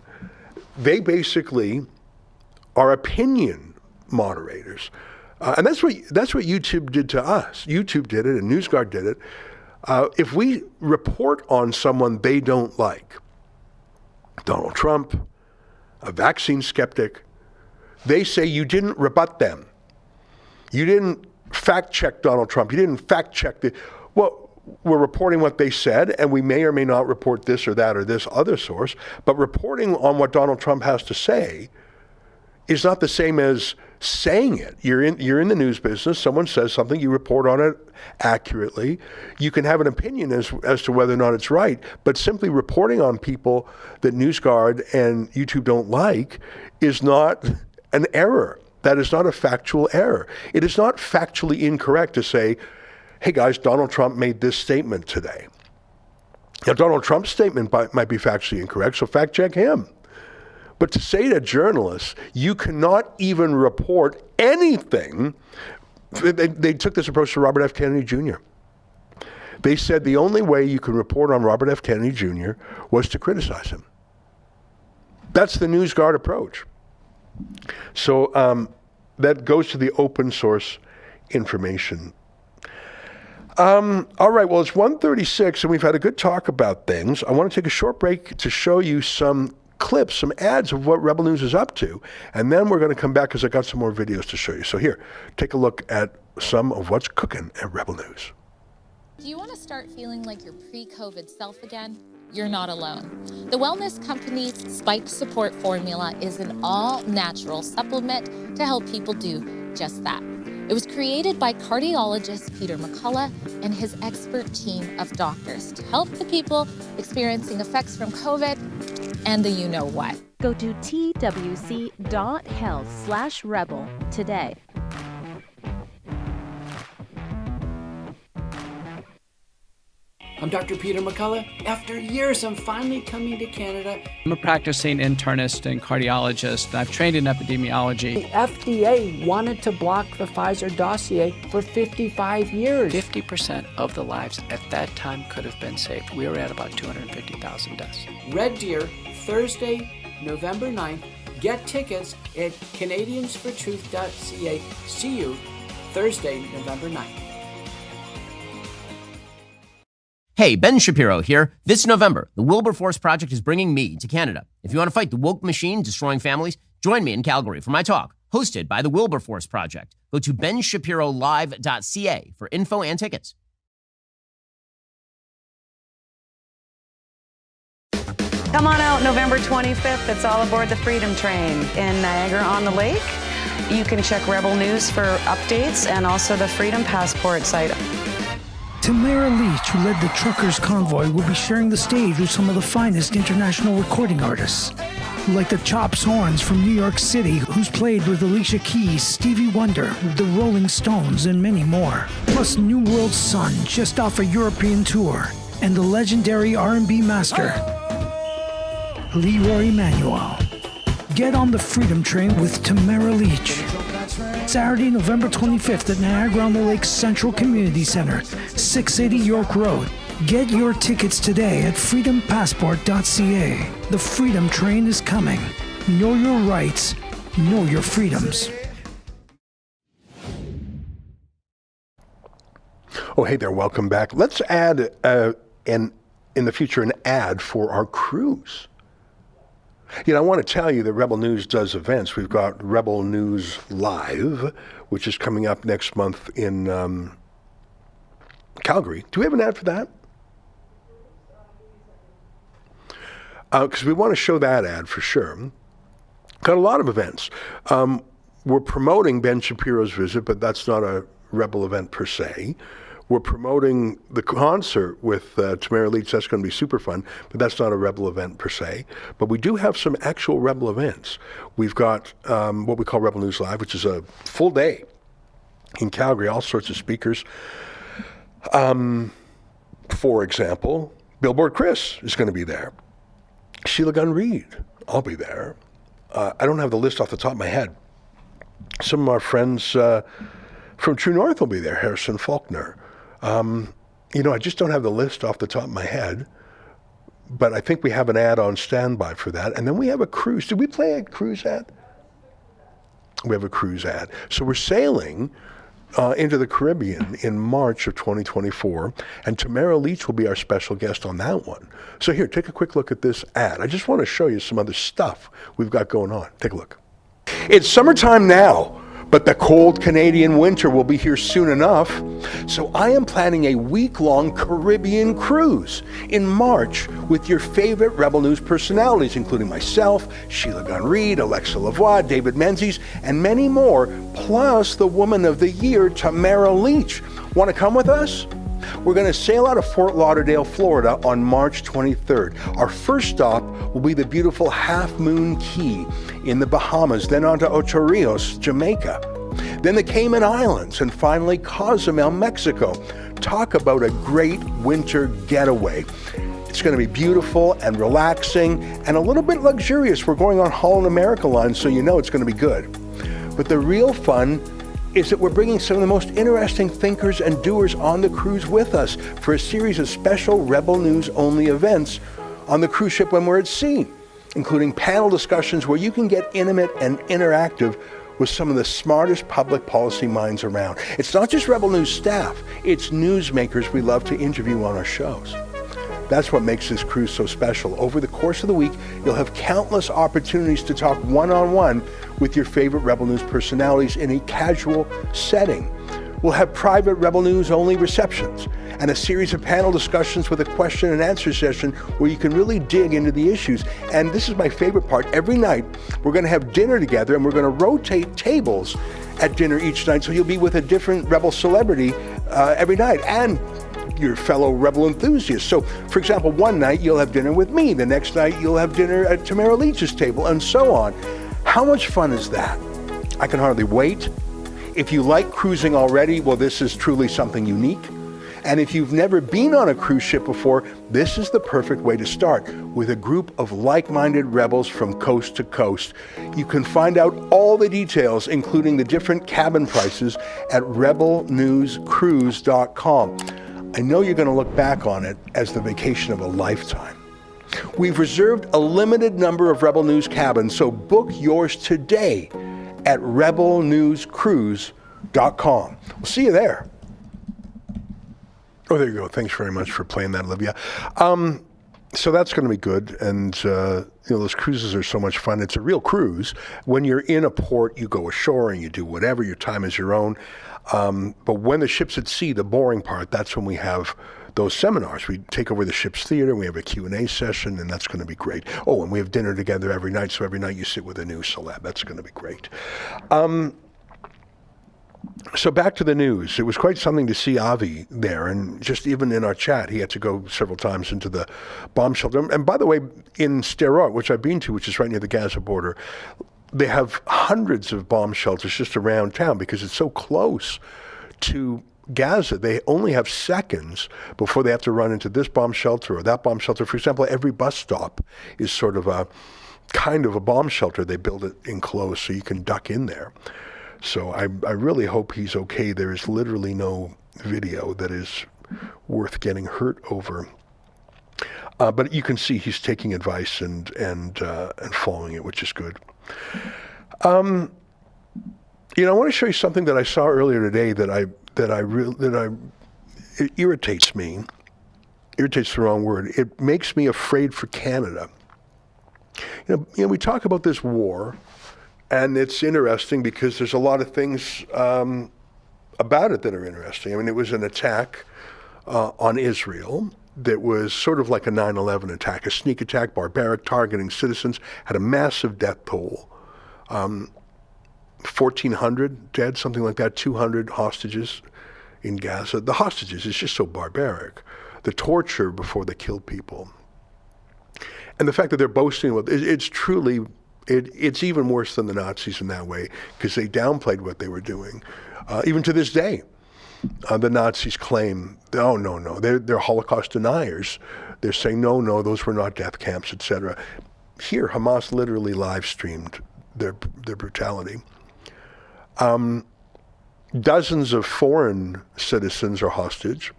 They basically are opinion moderators. And that's what YouTube did to us. YouTube did it and NewsGuard did it. If we report on someone they don't like, Donald Trump, a vaccine skeptic, they say you didn't rebut them. You didn't fact check Donald Trump. You didn't fact check the, well, we're reporting what they said, and we may or may not report this or that or this other source, but reporting on what Donald Trump has to say is not the same as saying it. You're in the news business. Someone says something, you report on it accurately. You can have an opinion as to whether or not it's right, but simply reporting on people that NewsGuard and YouTube don't like is not an error. That is not a factual error. It is not factually incorrect to say, hey guys, Donald Trump made this statement today. Now, Donald Trump's statement might be factually incorrect, so fact check him. But to say to journalists, you cannot even report anything, they took this approach to Robert F. Kennedy Jr. They said the only way you could report on Robert F. Kennedy Jr. was to criticize him. That's the NewsGuard approach. So that goes to the open source information. All right, well, it's 1:36 and we've had a good talk about things. I want to take a short break to show you some clips, some ads of what Rebel News is up to. And then we're going to come back because I got some more videos to show you. So here, take a look at some of what's cooking at Rebel News. Do you want to start feeling like your pre-COVID self again? You're not alone. The wellness company's Spike Support Formula is an all-natural supplement to help people do just that. It was created by cardiologist Peter McCullough and his expert team of doctors to help the people experiencing effects from COVID and the you-know-what. Go to twc.health/rebel today. I'm Dr. Peter McCullough. After years, I'm finally coming to Canada. I'm a practicing internist and cardiologist. I've trained in epidemiology. The FDA wanted to block the Pfizer dossier for 55 years. 50% of the lives at that time could have been saved. We were at about 250,000 deaths. Red Deer, Thursday, November 9th. Get tickets at canadiansfortruth.ca. See you Thursday, November 9th. Hey, Ben Shapiro here. This November, the Wilberforce Project is bringing me to Canada. If you want to fight the woke machine destroying families, join me in Calgary for my talk, hosted by the Wilberforce Project. Go to benshapirolive.ca for info and tickets. Come on out November 25th. It's all aboard the Freedom Train in Niagara-on-the-Lake. You can check Rebel News for updates and also the Freedom Passport site. Tamara Leach, who led the Truckers Convoy, will be sharing the stage with some of the finest international recording artists, like the Chops Horns from New York City, who's played with Alicia Keys, Stevie Wonder, the Rolling Stones, and many more. Plus New World Sun, just off a European tour, and the legendary R&B master, Leroy Emanuel. Get on the Freedom Train with Tamara Leach. Saturday, November 25th at Niagara-on-the-Lake Central Community Center, 680 York Road. Get your tickets today at freedompassport.ca. The Freedom Train is coming. Know your rights. Know your freedoms. Oh, hey there. Welcome back. Let's add, in the future, an ad for our cruise. You know, I want to tell you that Rebel News does events. We've got Rebel News Live, which is coming up next month in Calgary. Do we have an ad for that? Because we want to show that ad for sure. Got a lot of events. We're promoting Ben Shapiro's visit, but that's not a Rebel event per se. We're promoting the concert with Tamara Leach. That's going to be super fun, but that's not a Rebel event per se. But we do have some actual Rebel events. We've got what we call Rebel News Live, which is a full day in Calgary, all sorts of speakers. For example, Billboard Chris is going to be there. Sheila Gunn Reid, I'll be there. I don't have the list off the top of my head. Some of our friends from True North will be there, Harrison Faulkner. I just don't have the list off the top of my head, but I think we have an ad on standby for that. And then we have a cruise. Did we play a cruise ad? We have a cruise ad. So we're sailing into the Caribbean in March of 2024, and Tamara Leach will be our special guest on that one. So here, take a quick look at this ad. I just want to show you some other stuff we've got going on. Take a look. It's summertime now, but the cold Canadian winter will be here soon enough. So I am planning a week-long Caribbean cruise in March with your favorite Rebel News personalities, including myself, Sheila Gunn Reid, Alexa Lavoie, David Menzies, and many more, plus the Woman of the Year, Tamara Leach. Want to come with us? We're going to sail out of Fort Lauderdale, Florida on March 23rd. Our first stop will be the beautiful Half Moon Key in the Bahamas, then on to Ocho Rios, Jamaica, then the Cayman Islands, and finally Cozumel, Mexico. Talk about a great winter getaway. It's going to be beautiful and relaxing and a little bit luxurious. We're going on Holland America Line, so you know it's going to be good. But the real fun is that we're bringing some of the most interesting thinkers and doers on the cruise with us for a series of special Rebel News only events on the cruise ship when we're at sea, including panel discussions where you can get intimate and interactive with some of the smartest public policy minds around. It's not just Rebel News staff, it's newsmakers we love to interview on our shows. That's what makes this cruise so special. Over the course of the week, you'll have countless opportunities to talk one-on-one with your favorite Rebel News personalities in a casual setting. We'll have private Rebel News only receptions and a series of panel discussions with a question and answer session where you can really dig into the issues. And this is my favorite part. Every night, we're going to have dinner together and we're going to rotate tables at dinner each night. So you'll be with a different Rebel celebrity every night and your fellow Rebel enthusiasts. So, for example, one night you'll have dinner with me. The next night you'll have dinner at Tamara Leach's table, and so on. How much fun is that? I can hardly wait. If you like cruising already, well, this is truly something unique. And if you've never been on a cruise ship before, this is the perfect way to start with a group of like-minded rebels from coast to coast. You can find out all the details, including the different cabin prices, at rebelnewscruise.com. I know you're going to look back on it as the vacation of a lifetime. We've reserved a limited number of Rebel News cabins, so book yours today at rebelnewscruise.com. We'll see you there. Oh, there you go. Thanks very much for playing that, Olivia. So that's going to be good. And, those cruises are so much fun. It's a real cruise. When you're in a port, you go ashore and you do whatever. Your time is your own. But when the ship's at sea, the boring part, that's when we have those seminars. We take over the ship's theater, we have a Q&A session, and that's going to be great. Oh, and we have dinner together every night, so every night you sit with a new celeb. That's going to be great. So back to the news. It was quite something to see Avi there, and just even in our chat, he had to go several times into the bomb shelter. And by the way, in Sderot, which I've been to, which is right near the Gaza border, they have hundreds of bomb shelters just around town because it's so close to Gaza. They only have seconds before they have to run into this bomb shelter or that bomb shelter. For example, every bus stop is sort of a kind of a bomb shelter. They build it enclosed so you can duck in there. So I really hope he's okay. There is literally no video that is worth getting hurt over. But you can see he's taking advice and following it, which is good. I want to show you something that I saw earlier today it irritates me. Irritates the wrong word. It makes me afraid for Canada. We talk about this war, and it's interesting because there's a lot of things about it that are interesting. I mean, it was an attack on Israel that was sort of like a 9/11 attack, a sneak attack, barbaric, targeting citizens, had a massive death toll. 1,400 dead, something like that, 200 hostages in Gaza. The hostages is just so barbaric. The torture before they killed people. And the fact that they're boasting about it's truly, it's even worse than the Nazis in that way, because they downplayed what they were doing. Even to this day, The Nazis claim, oh, no, they're Holocaust deniers. They're saying, no, those were not death camps, etc. Here, Hamas literally live streamed their brutality. Dozens of foreign citizens are hostage.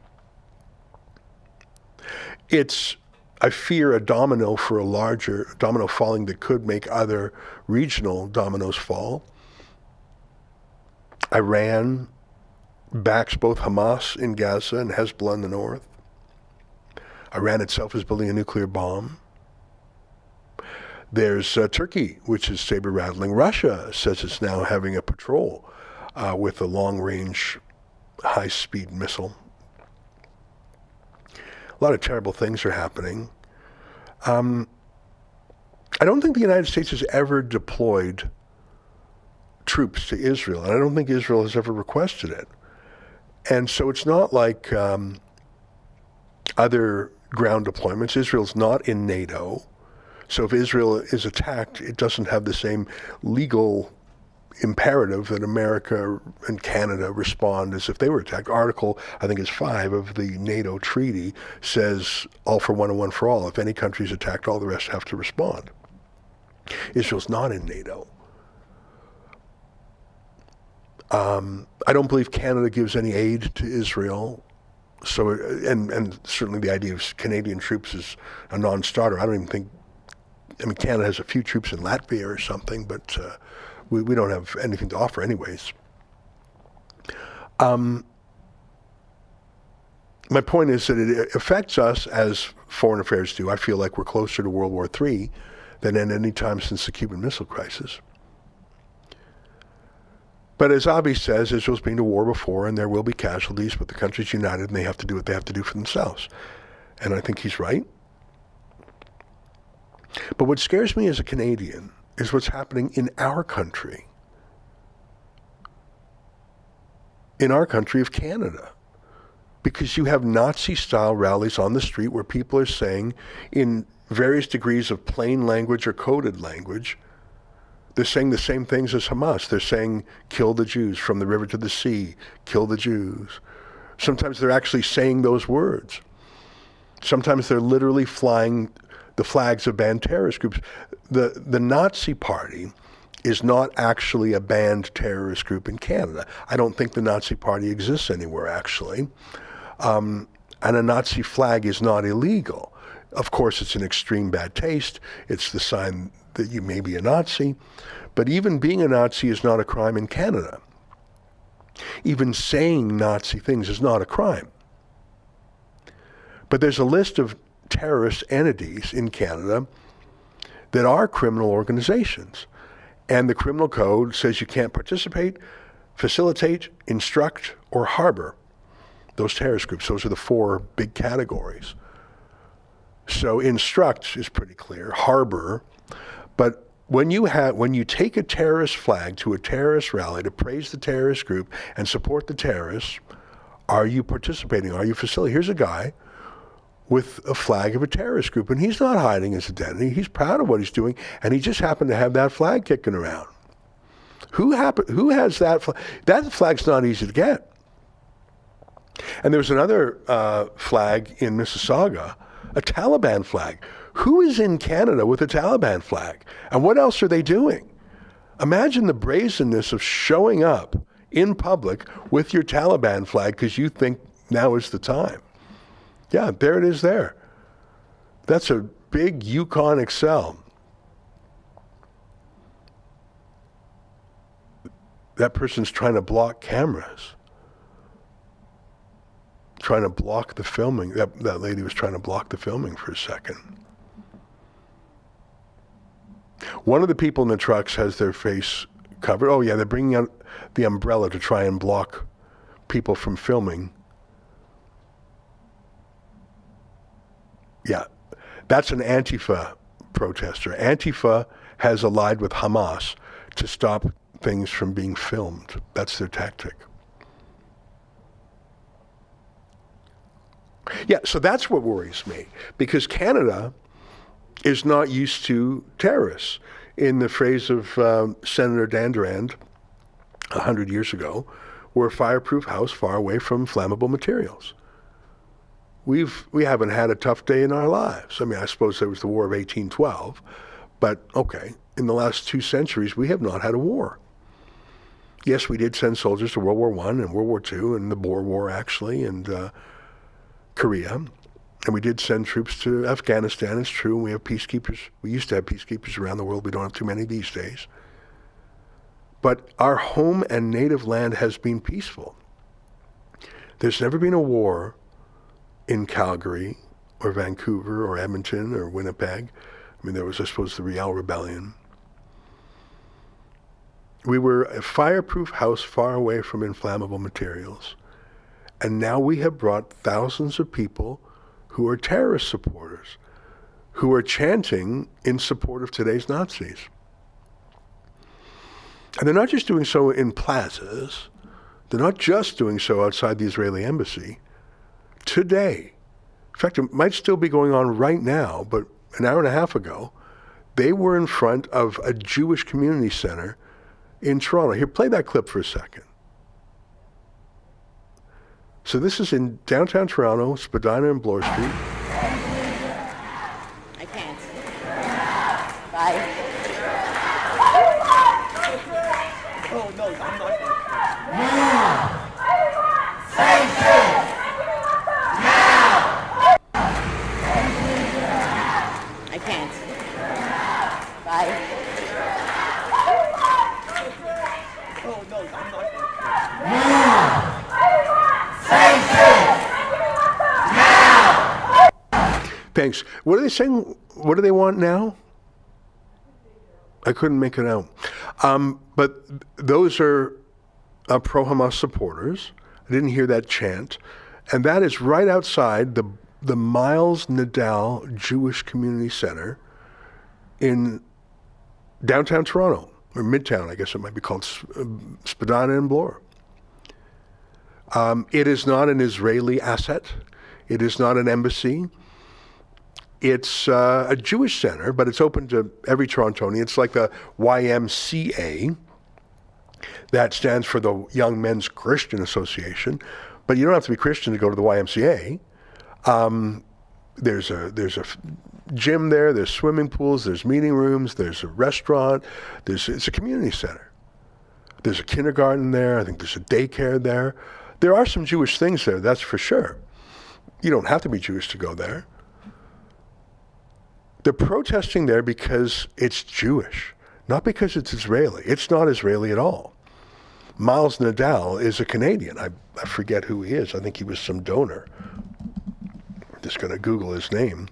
It's, I fear, a domino falling that could make other regional dominoes fall. Iran backs both Hamas in Gaza and Hezbollah in the north. Iran itself is building a nuclear bomb. There's Turkey, which is saber-rattling. Russia says it's now having a patrol with a long-range, high-speed missile. A lot of terrible things are happening. I don't think the United States has ever deployed troops to Israel, and I don't think Israel has ever requested it. And so it's not like other ground deployments. Israel's not in NATO. So if Israel is attacked, it doesn't have the same legal imperative that America and Canada respond as if they were attacked. Article, I think it's 5 of the NATO treaty says all for one and one for all. If any country is attacked, all the rest have to respond. Israel's not in NATO. I don't believe Canada gives any aid to Israel. So, and certainly the idea of Canadian troops is a non-starter. I don't even think, Canada has a few troops in Latvia or something, but we don't have anything to offer anyways. My point is that it affects us as foreign affairs do. I feel like we're closer to World War III than at any time since the Cuban Missile Crisis. But as Avi says, Israel's been to war before and there will be casualties, but the country's united and they have to do what they have to do for themselves. And I think he's right. But what scares me as a Canadian is what's happening in our country. In our country of Canada. Because you have Nazi-style rallies on the street where people are saying, in various degrees of plain language or coded language, they're saying the same things as Hamas. They're saying, kill the Jews, from the river to the sea, kill the Jews. Sometimes they're actually saying those words. Sometimes they're literally flying the flags of banned terrorist groups. The Nazi Party is not actually a banned terrorist group in Canada. I don't think the Nazi Party exists anywhere, actually. And a Nazi flag is not illegal. Of course, it's an extreme bad taste. It's the sign that you may be a Nazi. But even being a Nazi is not a crime in Canada. Even saying Nazi things is not a crime. But there's a list of terrorist entities in Canada that are criminal organizations. And the criminal code says you can't participate, facilitate, instruct, or harbor those terrorist groups. Those are the 4 big categories. So instruct is pretty clear, harbor. But when you take a terrorist flag to a terrorist rally to praise the terrorist group and support the terrorists, are you participating? Are you facilitating? Here's a guy with a flag of a terrorist group, and he's not hiding his identity. He's proud of what he's doing, and he just happened to have that flag kicking around. Who has that flag? That flag's not easy to get. And there was another flag in Mississauga, a Taliban flag. Who is in Canada with a Taliban flag? And what else are they doing? Imagine the brazenness of showing up in public with your Taliban flag because you think now is the time. Yeah, there it is there. That's a big Yukon XL. That person's trying to block cameras. Trying to block the filming. That lady was trying to block the filming for a second. One of the people in the trucks has their face covered. Oh yeah, they're bringing out the umbrella to try and block people from filming. Yeah, that's an Antifa protester. Antifa has allied with Hamas to stop things from being filmed. That's their tactic. Yeah, so that's what worries me, because Canada is not used to terrorists. In the phrase of Senator Dandurand 100 years ago, we're a fireproof house far away from flammable materials. We haven't had a tough day in our lives. I mean, I suppose there was the War of 1812, but okay, in the last 2 centuries, we have not had a war. Yes, we did send soldiers to World War I and World War II and the Boer War, actually, and Korea. And we did send troops to Afghanistan, it's true, and we have peacekeepers. We used to have peacekeepers around the world. We don't have too many these days. But our home and native land has been peaceful. There's never been a war in Calgary or Vancouver or Edmonton or Winnipeg. I mean, there was, I suppose, the Riel Rebellion. We were a fireproof house far away from inflammable materials. And now we have brought thousands of people who are terrorist supporters, who are chanting in support of today's Nazis. And they're not just doing so in plazas. They're not just doing so outside the Israeli embassy. Today, in fact, it might still be going on right now, but an hour and a half ago, they were in front of a Jewish community center in Toronto. Here, play that clip for a second. So this is in downtown Toronto, Spadina and Bloor Street. I can't. Bye. Oh, no, I'm not. I can't. Bye. Oh, no, I'm not. Thanks. What are they saying? What do they want now? I couldn't make it out. But those are pro-Hamas supporters. I didn't hear that chant. And that is right outside the Miles Nadal Jewish Community Center in downtown Toronto, or Midtown, I guess it might be called, Spadina and Bloor. It is not an Israeli asset. It is not an embassy. It's a Jewish center, but it's open to every Torontonian. It's like the YMCA. That stands for the Young Men's Christian Association. But you don't have to be Christian to go to the YMCA. There's a gym there, there's swimming pools, there's meeting rooms, there's a restaurant, it's a community center. There's a kindergarten there, I think there's a daycare there. There are some Jewish things there, that's for sure. You don't have to be Jewish to go there. They're protesting there because it's Jewish, not because it's Israeli. It's not Israeli at all. Miles Nadal is a Canadian. I forget who he is. I think he was some donor. I'm just going to Google his name.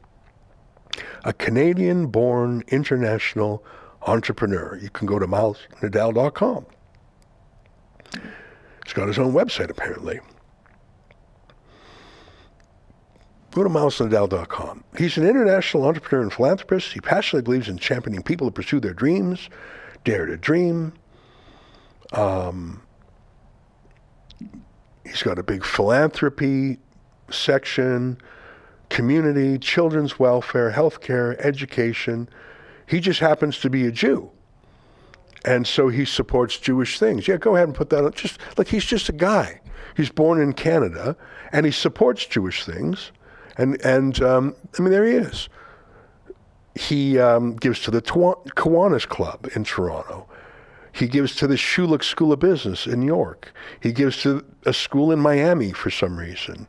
A Canadian-born international entrepreneur. You can go to milesnadal.com. He's got his own website, apparently. Go to milesnadal.com. He's an international entrepreneur and philanthropist. He passionately believes in championing people to pursue their dreams, dare to dream. He's got a big philanthropy section, community, children's welfare, healthcare, education. He just happens to be a Jew. And so he supports Jewish things. Yeah, go ahead and put that on. Just like he's just a guy. He's born in Canada and he supports Jewish things. And I mean, there he is. He gives to the Kiwanis Club in Toronto. He gives to the Schulich School of Business in York. He gives to a school in Miami for some reason.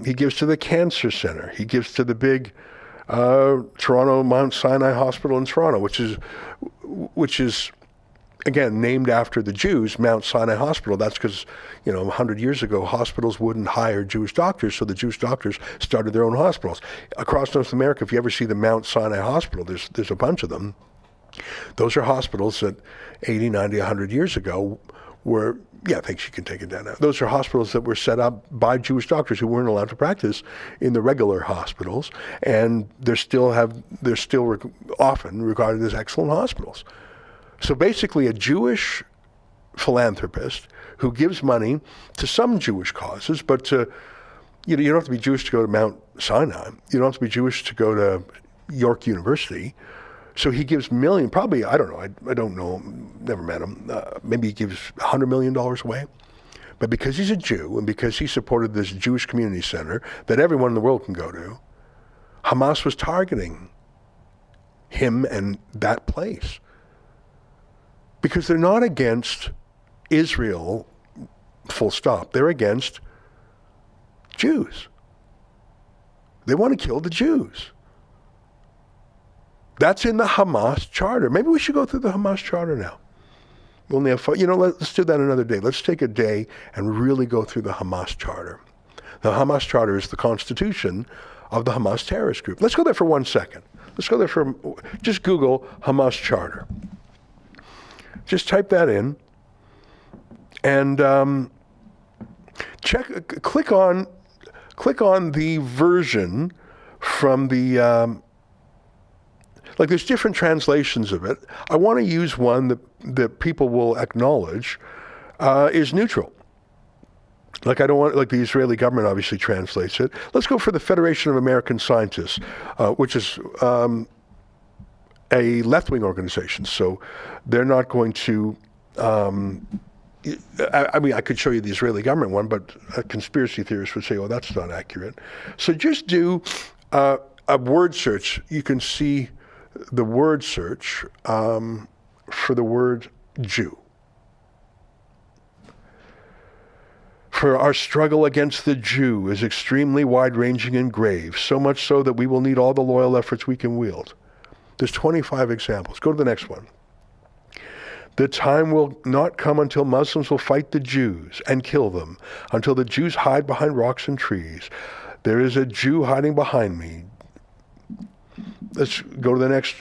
He gives to the Cancer Center. He gives to the big Toronto Mount Sinai Hospital in Toronto, which is again named after the Jews, Mount Sinai Hospital. That's because 100 years ago hospitals wouldn't hire Jewish doctors, so the Jewish doctors started their own hospitals across North America. If you ever see the Mount Sinai Hospital, there's a bunch of them. Those are hospitals that 80, 90, 100 years ago were, yeah, I think she can take it down now. Those are hospitals that were set up by Jewish doctors who weren't allowed to practice in the regular hospitals, and they're still often regarded as excellent hospitals. So basically a Jewish philanthropist who gives money to some Jewish causes, but you don't have to be Jewish to go to Mount Sinai. You don't have to be Jewish to go to York University. So he gives millions, probably, I don't know, I don't know, never met him. Maybe he gives $100 million away. But because he's a Jew and because he supported this Jewish community center that everyone in the world can go to, Hamas was targeting him and that place. Because they're not against Israel, full stop. They're against Jews. They want to kill the Jews. That's in the Hamas charter. Maybe we should go through the Hamas charter now. We'll only have fun. Let's do that another day. Let's take a day and really go through the Hamas charter. The Hamas charter is the constitution of the Hamas terrorist group. Let's go there for 1 second. Let's go there for, just Google Hamas charter. Just type that in and click on the version from the, like there's different translations of it. I want to use one that people will acknowledge is neutral. Like I don't want, like the Israeli government obviously translates it. Let's go for the Federation of American Scientists, which is a left-wing organization. So they're not going to, I mean, I could show you the Israeli government one, but a conspiracy theorist would say, oh, that's not accurate. So just do a word search. You can see the word search for the word Jew. For our struggle against the Jew is extremely wide-ranging and grave, so much so that we will need all the loyal efforts we can wield. There's 25 examples. Go to the next one. The time will not come until Muslims will fight the Jews and kill them, until the Jews hide behind rocks and trees. There is a Jew hiding behind me. Let's go to the next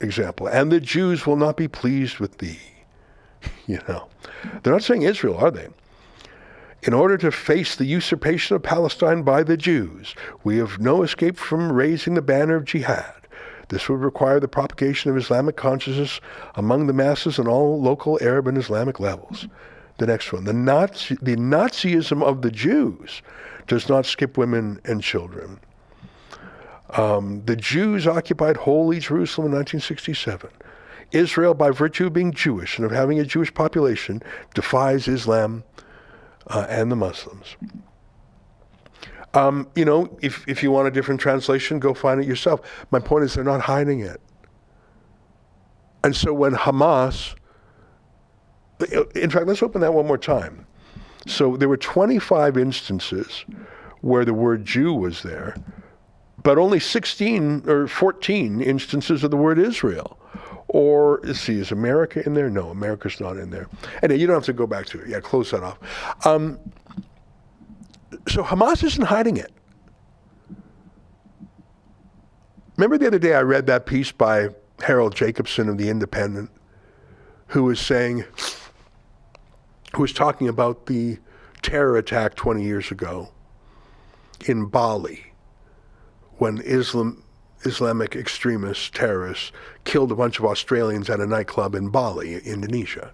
example. And the Jews will not be pleased with thee. They're not saying Israel, are they? In order to face the usurpation of Palestine by the Jews, we have no escape from raising the banner of jihad. This would require the propagation of Islamic consciousness among the masses on all local Arab and Islamic levels. The next one, the Nazism of the Jews does not skip women and children. The Jews occupied Holy Jerusalem in 1967. Israel, by virtue of being Jewish and of having a Jewish population, defies Islam and the Muslims. If you want a different translation, go find it yourself. My point is they're not hiding it. And so when Hamas, in fact, let's open that one more time. So there were 25 instances where the word Jew was there, but only 16 or 14 instances of the word Israel. Or, is America in there? No, America's not in there. And you don't have to go back to it. Yeah, close that off. So Hamas isn't hiding it. Remember the other day I read that piece by Harold Jacobson of The Independent, who was talking about the terror attack 20 years ago in Bali, when Islamic extremists, terrorists, killed a bunch of Australians at a nightclub in Bali, Indonesia.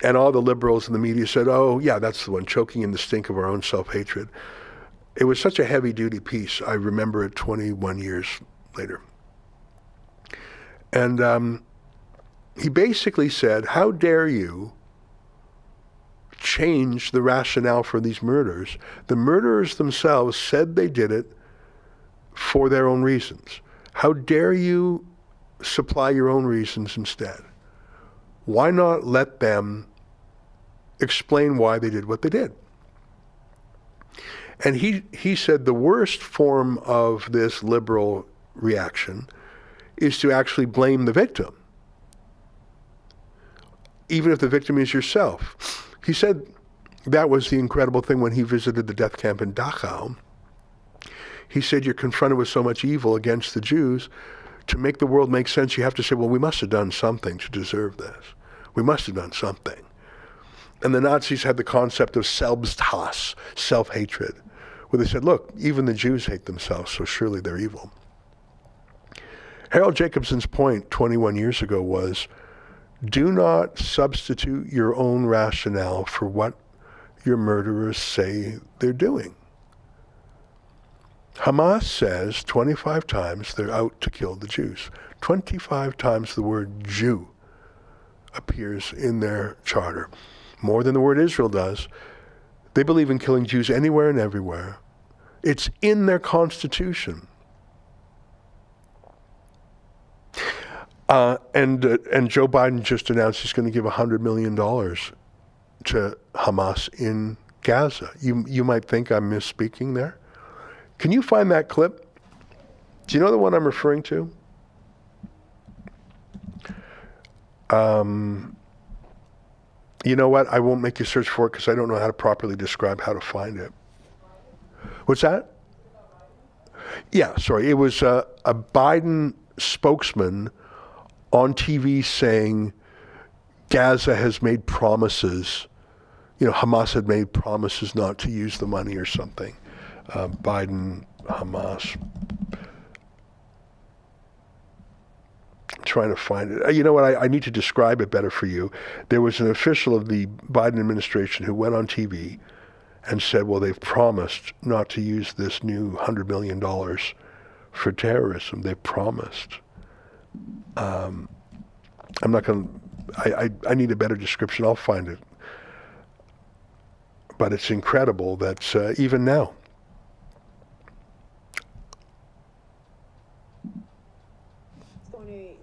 And all the liberals in the media said, oh, yeah, that's the one, choking in the stink of our own self-hatred. It was such a heavy-duty piece. I remember it 21 years later. And he basically said, how dare you change the rationale for these murders? The murderers themselves said they did it for their own reasons. How dare you supply your own reasons instead? Why not let them explain why they did what they did? And he said the worst form of this liberal reaction is to actually blame the victim, even if the victim is yourself. He said that was the incredible thing when he visited the death camp in Dachau. He said, you're confronted with so much evil against the Jews. To make the world make sense, you have to say, well, we must have done something to deserve this. We must have done something. And the Nazis had the concept of Selbsthass, self-hatred, where they said, look, even the Jews hate themselves, so surely they're evil. Harold Jacobson's point 21 years ago was, do not substitute your own rationale for what your murderers say they're doing. Hamas says 25 times they're out to kill the Jews. 25 times the word Jew appears in their charter. More than the word Israel does. They believe in killing Jews anywhere and everywhere. It's in their constitution. And Joe Biden just announced he's going to give $100 million to Hamas in Gaza. You might think I'm misspeaking there. Can you find that clip? Do you know the one I'm referring to? You know what? I won't make you search for it because I don't know how to properly describe how to find it. What's that? Yeah, sorry. It was a Biden spokesman on TV saying Gaza has made promises. You know, Hamas had made promises not to use the money or something. Biden, Hamas. I'm trying to find it. You know what? I need to describe it better for you. There was an official of the Biden administration who went on TV and said, well, they've promised not to use this new $100 million for terrorism. They promised. I'm not going to, I need a better description. I'll find it. But it's incredible that even now.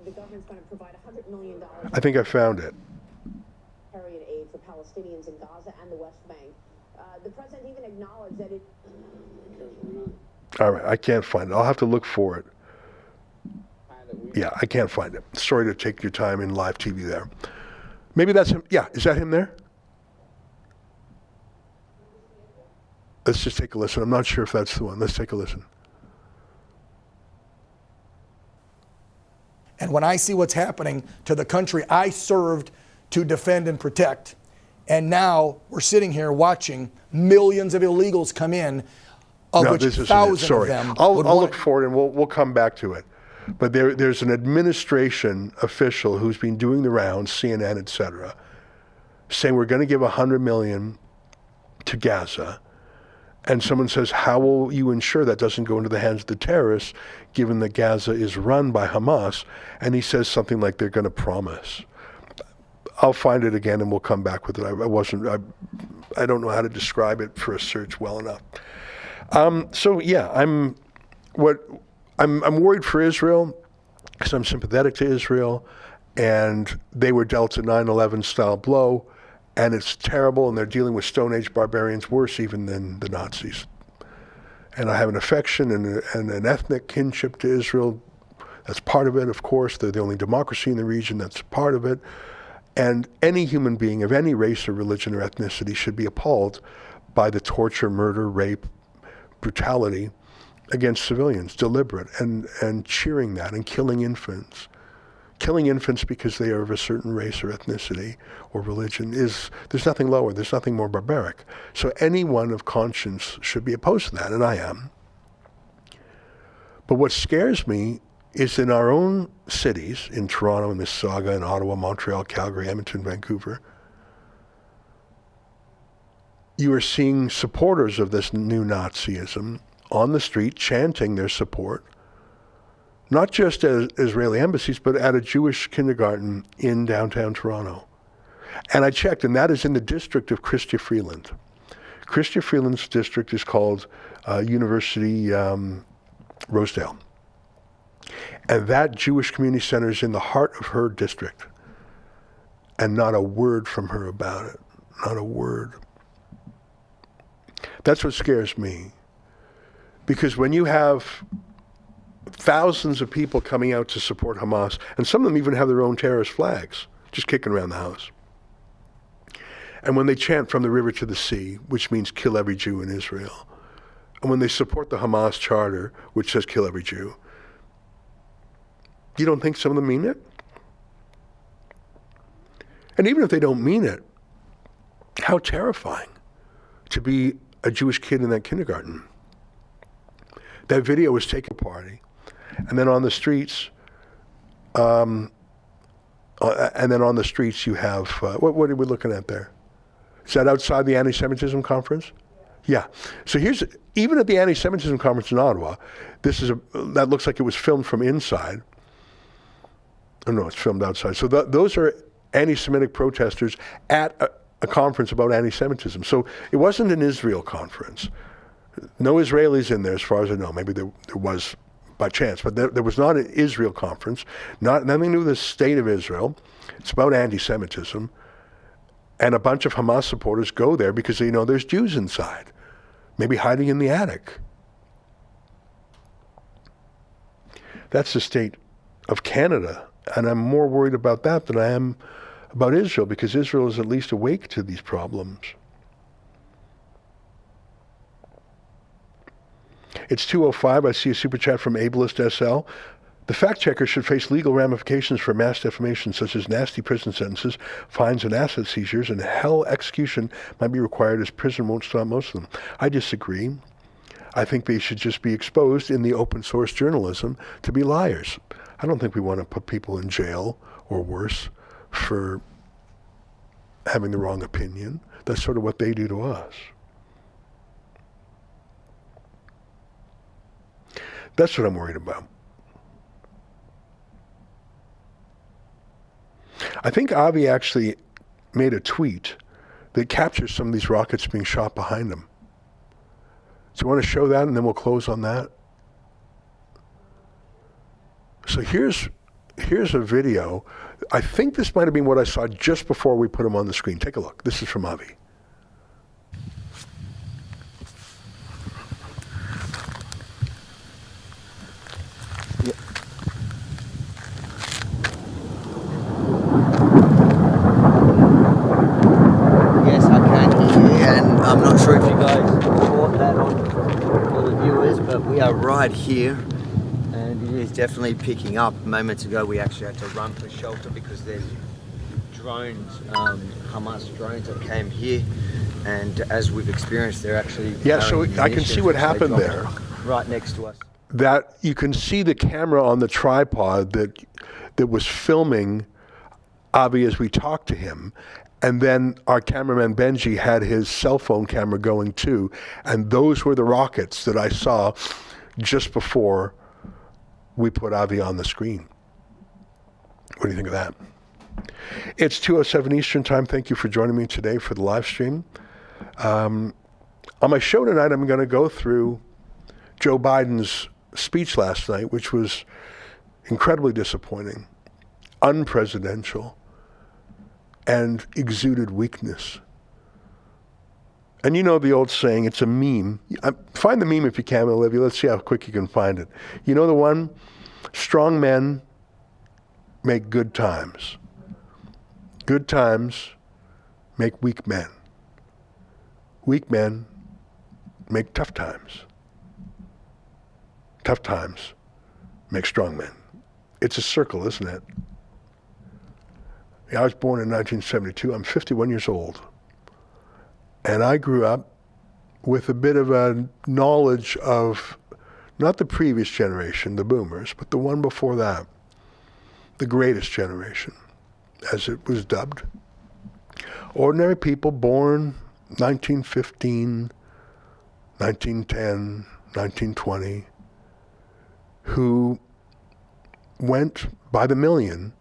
The government's going to provide $100 million. I think I found it. Humanitarian aid for Palestinians in Gaza and the West Bank. The president even acknowledged that it. All right, I can't find it. I'll have to look for it. Yeah, I can't find it. Sorry to take your time in live TV there. Maybe that's him. Yeah, is that him there? Let's just take a listen. I'm not sure if that's the one. Let's take a listen. And when I see what's happening to the country I served to defend and protect, and now we're sitting here watching millions of illegals come in, of which thousands of them. I'll look for it and we'll come back to it. But there's an administration official who's been doing the rounds, CNN, etc., saying we're going to give $100 million to Gaza. And someone says, how will you ensure that doesn't go into the hands of the terrorists, given that Gaza is run by Hamas? And he says something like they're going to promise. I'll find it again and we'll come back with it. I don't know how to describe it for a search well enough. So yeah, I'm worried for Israel because I'm sympathetic to Israel, and they were dealt a 9/11 style blow. And it's terrible, and they're dealing with Stone Age barbarians worse even than the Nazis. And I have an affection and an ethnic kinship to Israel. That's part of it, of course. They're the only democracy in the region. That's part of it. And any human being of any race or religion or ethnicity should be appalled by the torture, murder, rape, brutality against civilians, deliberate, and cheering that and killing infants. Killing infants because they are of a certain race or ethnicity or religion there's nothing lower, there's nothing more barbaric. So anyone of conscience should be opposed to that, and I am. But what scares me is in our own cities, in Toronto and Mississauga and Ottawa, Montreal, Calgary, Edmonton, Vancouver, you are seeing supporters of this new Nazism on the street chanting their support, not just at Israeli embassies, but at a Jewish kindergarten in downtown Toronto. And I checked, and that is in the district of Chrystia Freeland. Chrystia Freeland's district is called University Rosedale. And that Jewish community center is in the heart of her district. And not a word from her about it. Not a word. That's what scares me. Because when you have thousands of people coming out to support Hamas, and some of them even have their own terrorist flags, just kicking around the house. And when they chant from the river to the sea, which means kill every Jew in Israel, and when they support the Hamas charter, which says kill every Jew, you don't think some of them mean it? And even if they don't mean it, how terrifying to be a Jewish kid in that kindergarten. That video was taken at a party. And then on the streets, you have, what are we looking at there? Is that outside the Anti-Semitism conference? Yeah. So here's, even at the Anti-Semitism conference in Ottawa, that looks like it was filmed from inside. Oh no, it's filmed outside. So those are anti-Semitic protesters at a conference about anti-Semitism. So it wasn't an Israel conference. No Israelis in there as far as I know. Maybe there was by chance, but there was not an Israel conference, nothing to do with the state of Israel. It's about anti-Semitism. And a bunch of Hamas supporters go there because they know there's Jews inside, maybe hiding in the attic. That's the state of Canada. And I'm more worried about that than I am about Israel, because Israel is at least awake to these problems. It's 2:05. I see a super chat from Ableist SL. The fact checker should face legal ramifications for mass defamation, such as nasty prison sentences, fines and asset seizures, and hell execution might be required, as prison won't stop most of them. I disagree. I think they should just be exposed in the open source journalism to be liars. I don't think we want to put people in jail or worse for having the wrong opinion. That's sort of what they do to us. That's what I'm worried about. I think Avi actually made a tweet that captures some of these rockets being shot behind him. So you want to show that, and then we'll close on that? So here's a video. I think this might have been what I saw just before we put him on the screen. Take a look. This is from Avi. Yes, I can hear you, and I'm not sure if you guys caught that on for the viewers, but we are right here. And it is definitely picking up. Moments ago we actually had to run for shelter because there's drones, Hamas drones that came here, and as we've experienced, they're actually so I can see what happened there. Right next to us. That you can see the camera on the tripod that was filming Avi as we talked to him, and then our cameraman Benji had his cell phone camera going too, and those were the rockets that I saw just before we put Avi on the screen. What do you think of that? It's 2:07 Eastern Time. Thank you for joining me today for the live stream. On my show tonight, I'm going to go through Joe Biden's speech last night, which was incredibly disappointing, unpresidential, and exuded weakness. And you know the old saying, it's a meme. Find the meme if you can, Olivia. Let's see how quick you can find it. You know the one? Strong men make good times. Good times make weak men. Weak men make tough times. Tough times make strong men. It's a circle, isn't it? I was born in 1972. I'm 51 years old. And I grew up with a bit of a knowledge of not the previous generation, the boomers, but the one before that, the greatest generation, as it was dubbed. Ordinary people born 1915, 1910, 1920, who went by the million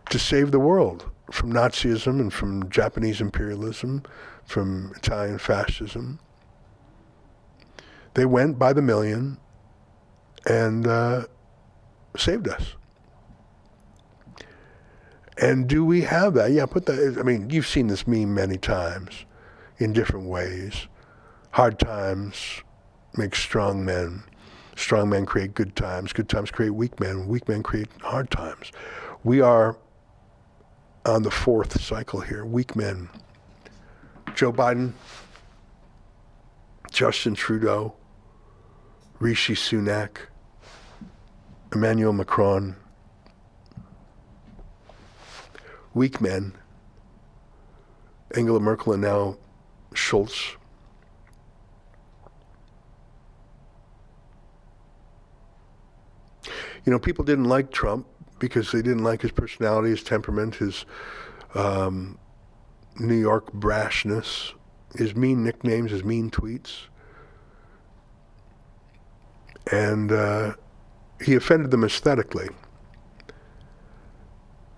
to save the world from Nazism and from Japanese imperialism, from Italian fascism. They went by the million and saved us. And do we have that? Yeah, put that. I mean, you've seen this meme many times in different ways. Hard times make strong men. Strong men create good times. Good times create weak men. Weak men create hard times. We are on the fourth cycle here. Weak men. Joe Biden, Justin Trudeau, Rishi Sunak, Emmanuel Macron. Weak men. Angela Merkel and now Schultz. You know, people didn't like Trump because they didn't like his personality, his temperament, his New York brashness, his mean nicknames, his mean tweets. And he offended them aesthetically.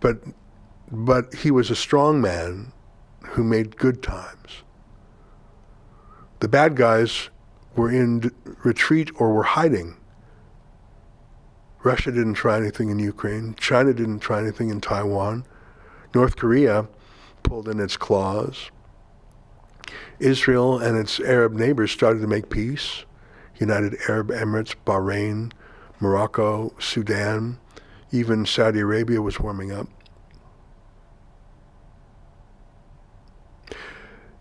But he was a strong man who made good times. The bad guys were in retreat or were hiding. Russia didn't try anything in Ukraine. China didn't try anything in Taiwan. North Korea pulled in its claws. Israel and its Arab neighbors started to make peace. United Arab Emirates, Bahrain, Morocco, Sudan, even Saudi Arabia was warming up.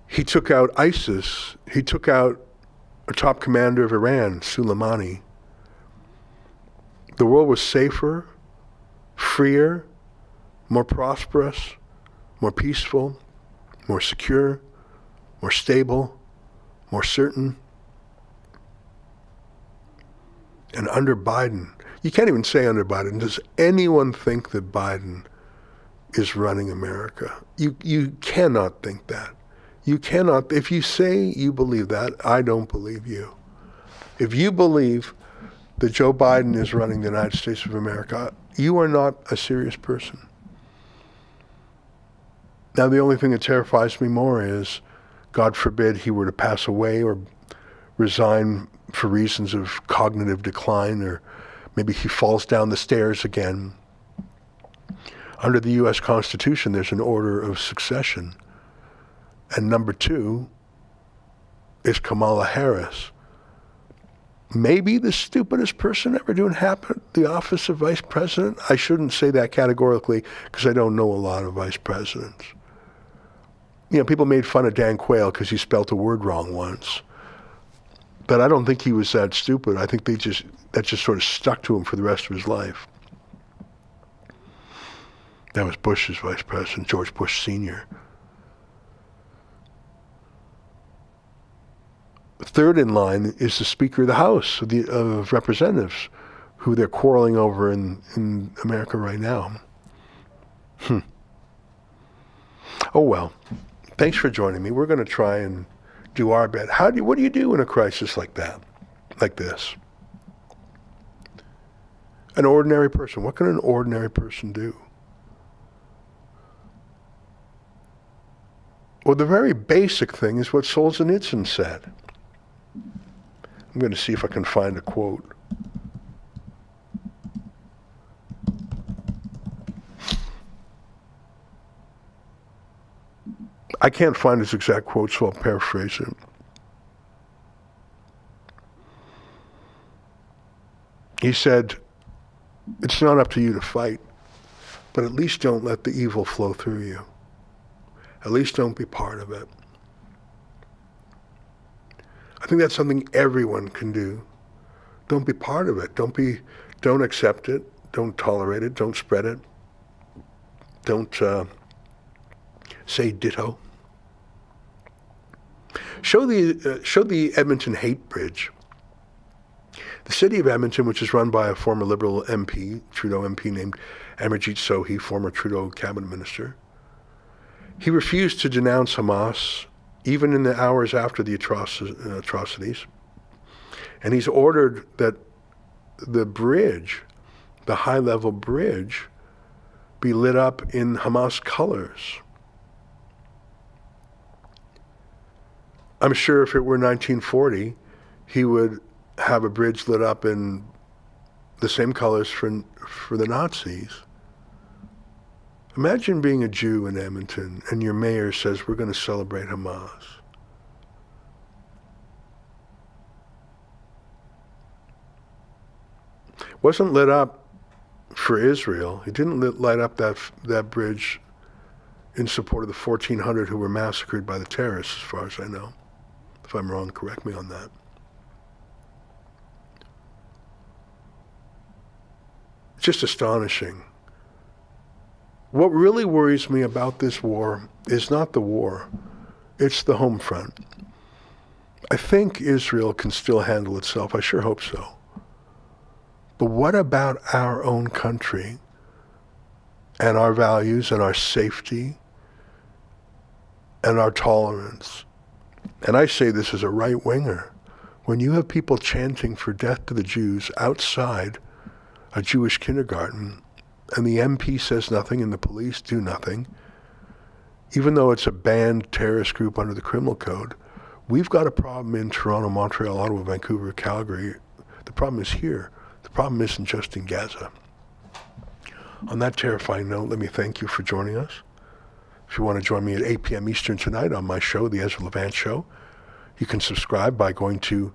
He took out ISIS. He took out a top commander of Iran, Soleimani. The world was safer, freer, more prosperous, more peaceful, more secure, more stable, more certain. And under Biden, you can't even say under Biden. Does anyone think that Biden is running America? You cannot think that. You cannot. If you say you believe that, I don't believe you. If you believe that Joe Biden is running the United States of America, you are not a serious person. Now, the only thing that terrifies me more is, God forbid he were to pass away or resign for reasons of cognitive decline, or maybe he falls down the stairs again. Under the U.S. Constitution, there's an order of succession. And number 2 is Kamala Harris. Maybe the stupidest person ever to inhabit the office of vice president. I shouldn't say that categorically because I don't know a lot of vice presidents. You know, people made fun of Dan Quayle because he spelt a word wrong once. But I don't think he was that stupid. I think that just sort of stuck to him for the rest of his life. That was Bush's vice president, George Bush Sr. Third in line is the Speaker of the House of Representatives, who they're quarreling over in America right now. Oh well. Thanks for joining me. We're going to try and do our bit. What do you do in a crisis like that, like this? An ordinary person. What can an ordinary person do? Well, the very basic thing is what Solzhenitsyn said. I'm going to see if I can find a quote. I can't find his exact quote, so I'll paraphrase it. He said, "It's not up to you to fight, but at least don't let the evil flow through you. At least don't be part of it." I think that's something everyone can do. Don't be part of it. Don't accept it. Don't tolerate it. Don't spread it. Don't say ditto. Show the Edmonton hate bridge. The city of Edmonton, which is run by a former Liberal MP, Trudeau MP named Amarjeet Sohi, former Trudeau cabinet minister. He refused to denounce Hamas even in the hours after the atrocities. And he's ordered that the bridge, the high-level bridge, be lit up in Hamas colors. I'm sure if it were 1940, he would have a bridge lit up in the same colors for the Nazis. Imagine being a Jew in Edmonton and your mayor says, we're going to celebrate Hamas. It wasn't lit up for Israel. It didn't light up that bridge in support of the 1,400 who were massacred by the terrorists, as far as I know. If I'm wrong, correct me on that. It's just astonishing. What really worries me about this war is not the war, it's the home front. I think Israel can still handle itself. I sure hope so. But what about our own country and our values and our safety and our tolerance? And I say this as a right-winger. When you have people chanting for death to the Jews outside a Jewish kindergarten, and the MP says nothing and the police do nothing, even though it's a banned terrorist group under the criminal code, we've got a problem in Toronto, Montreal, Ottawa, Vancouver, Calgary. The problem is here. The problem isn't just in Gaza. On that terrifying note, let me thank you for joining us. If you want to join me at 8 p.m. Eastern tonight on my show, The Ezra Levant Show, you can subscribe by going to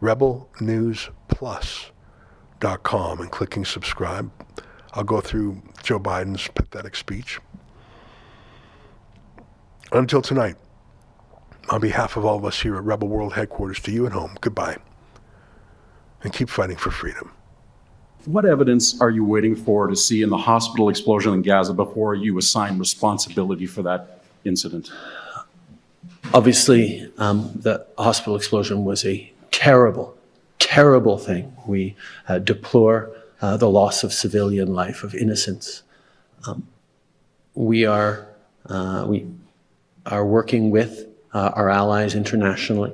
rebelnewsplus.com and clicking subscribe. I'll go through Joe Biden's pathetic speech. Until tonight, on behalf of all of us here at Rebel World Headquarters, to you at home, goodbye. And keep fighting for freedom. What evidence are you waiting for to see in the hospital explosion in Gaza before you assign responsibility for that incident? Obviously, the hospital explosion was a terrible, terrible thing. We deplore the loss of civilian life, of innocence. We are working with our allies internationally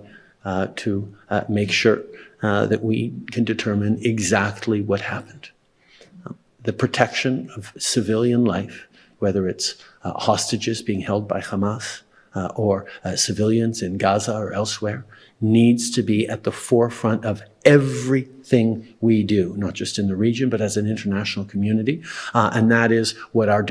to make sure that we can determine exactly what happened. The protection of civilian life, whether it's hostages being held by Hamas or civilians in Gaza or elsewhere, needs to be at the forefront of everything we do, not just in the region, but as an international community. And that is what our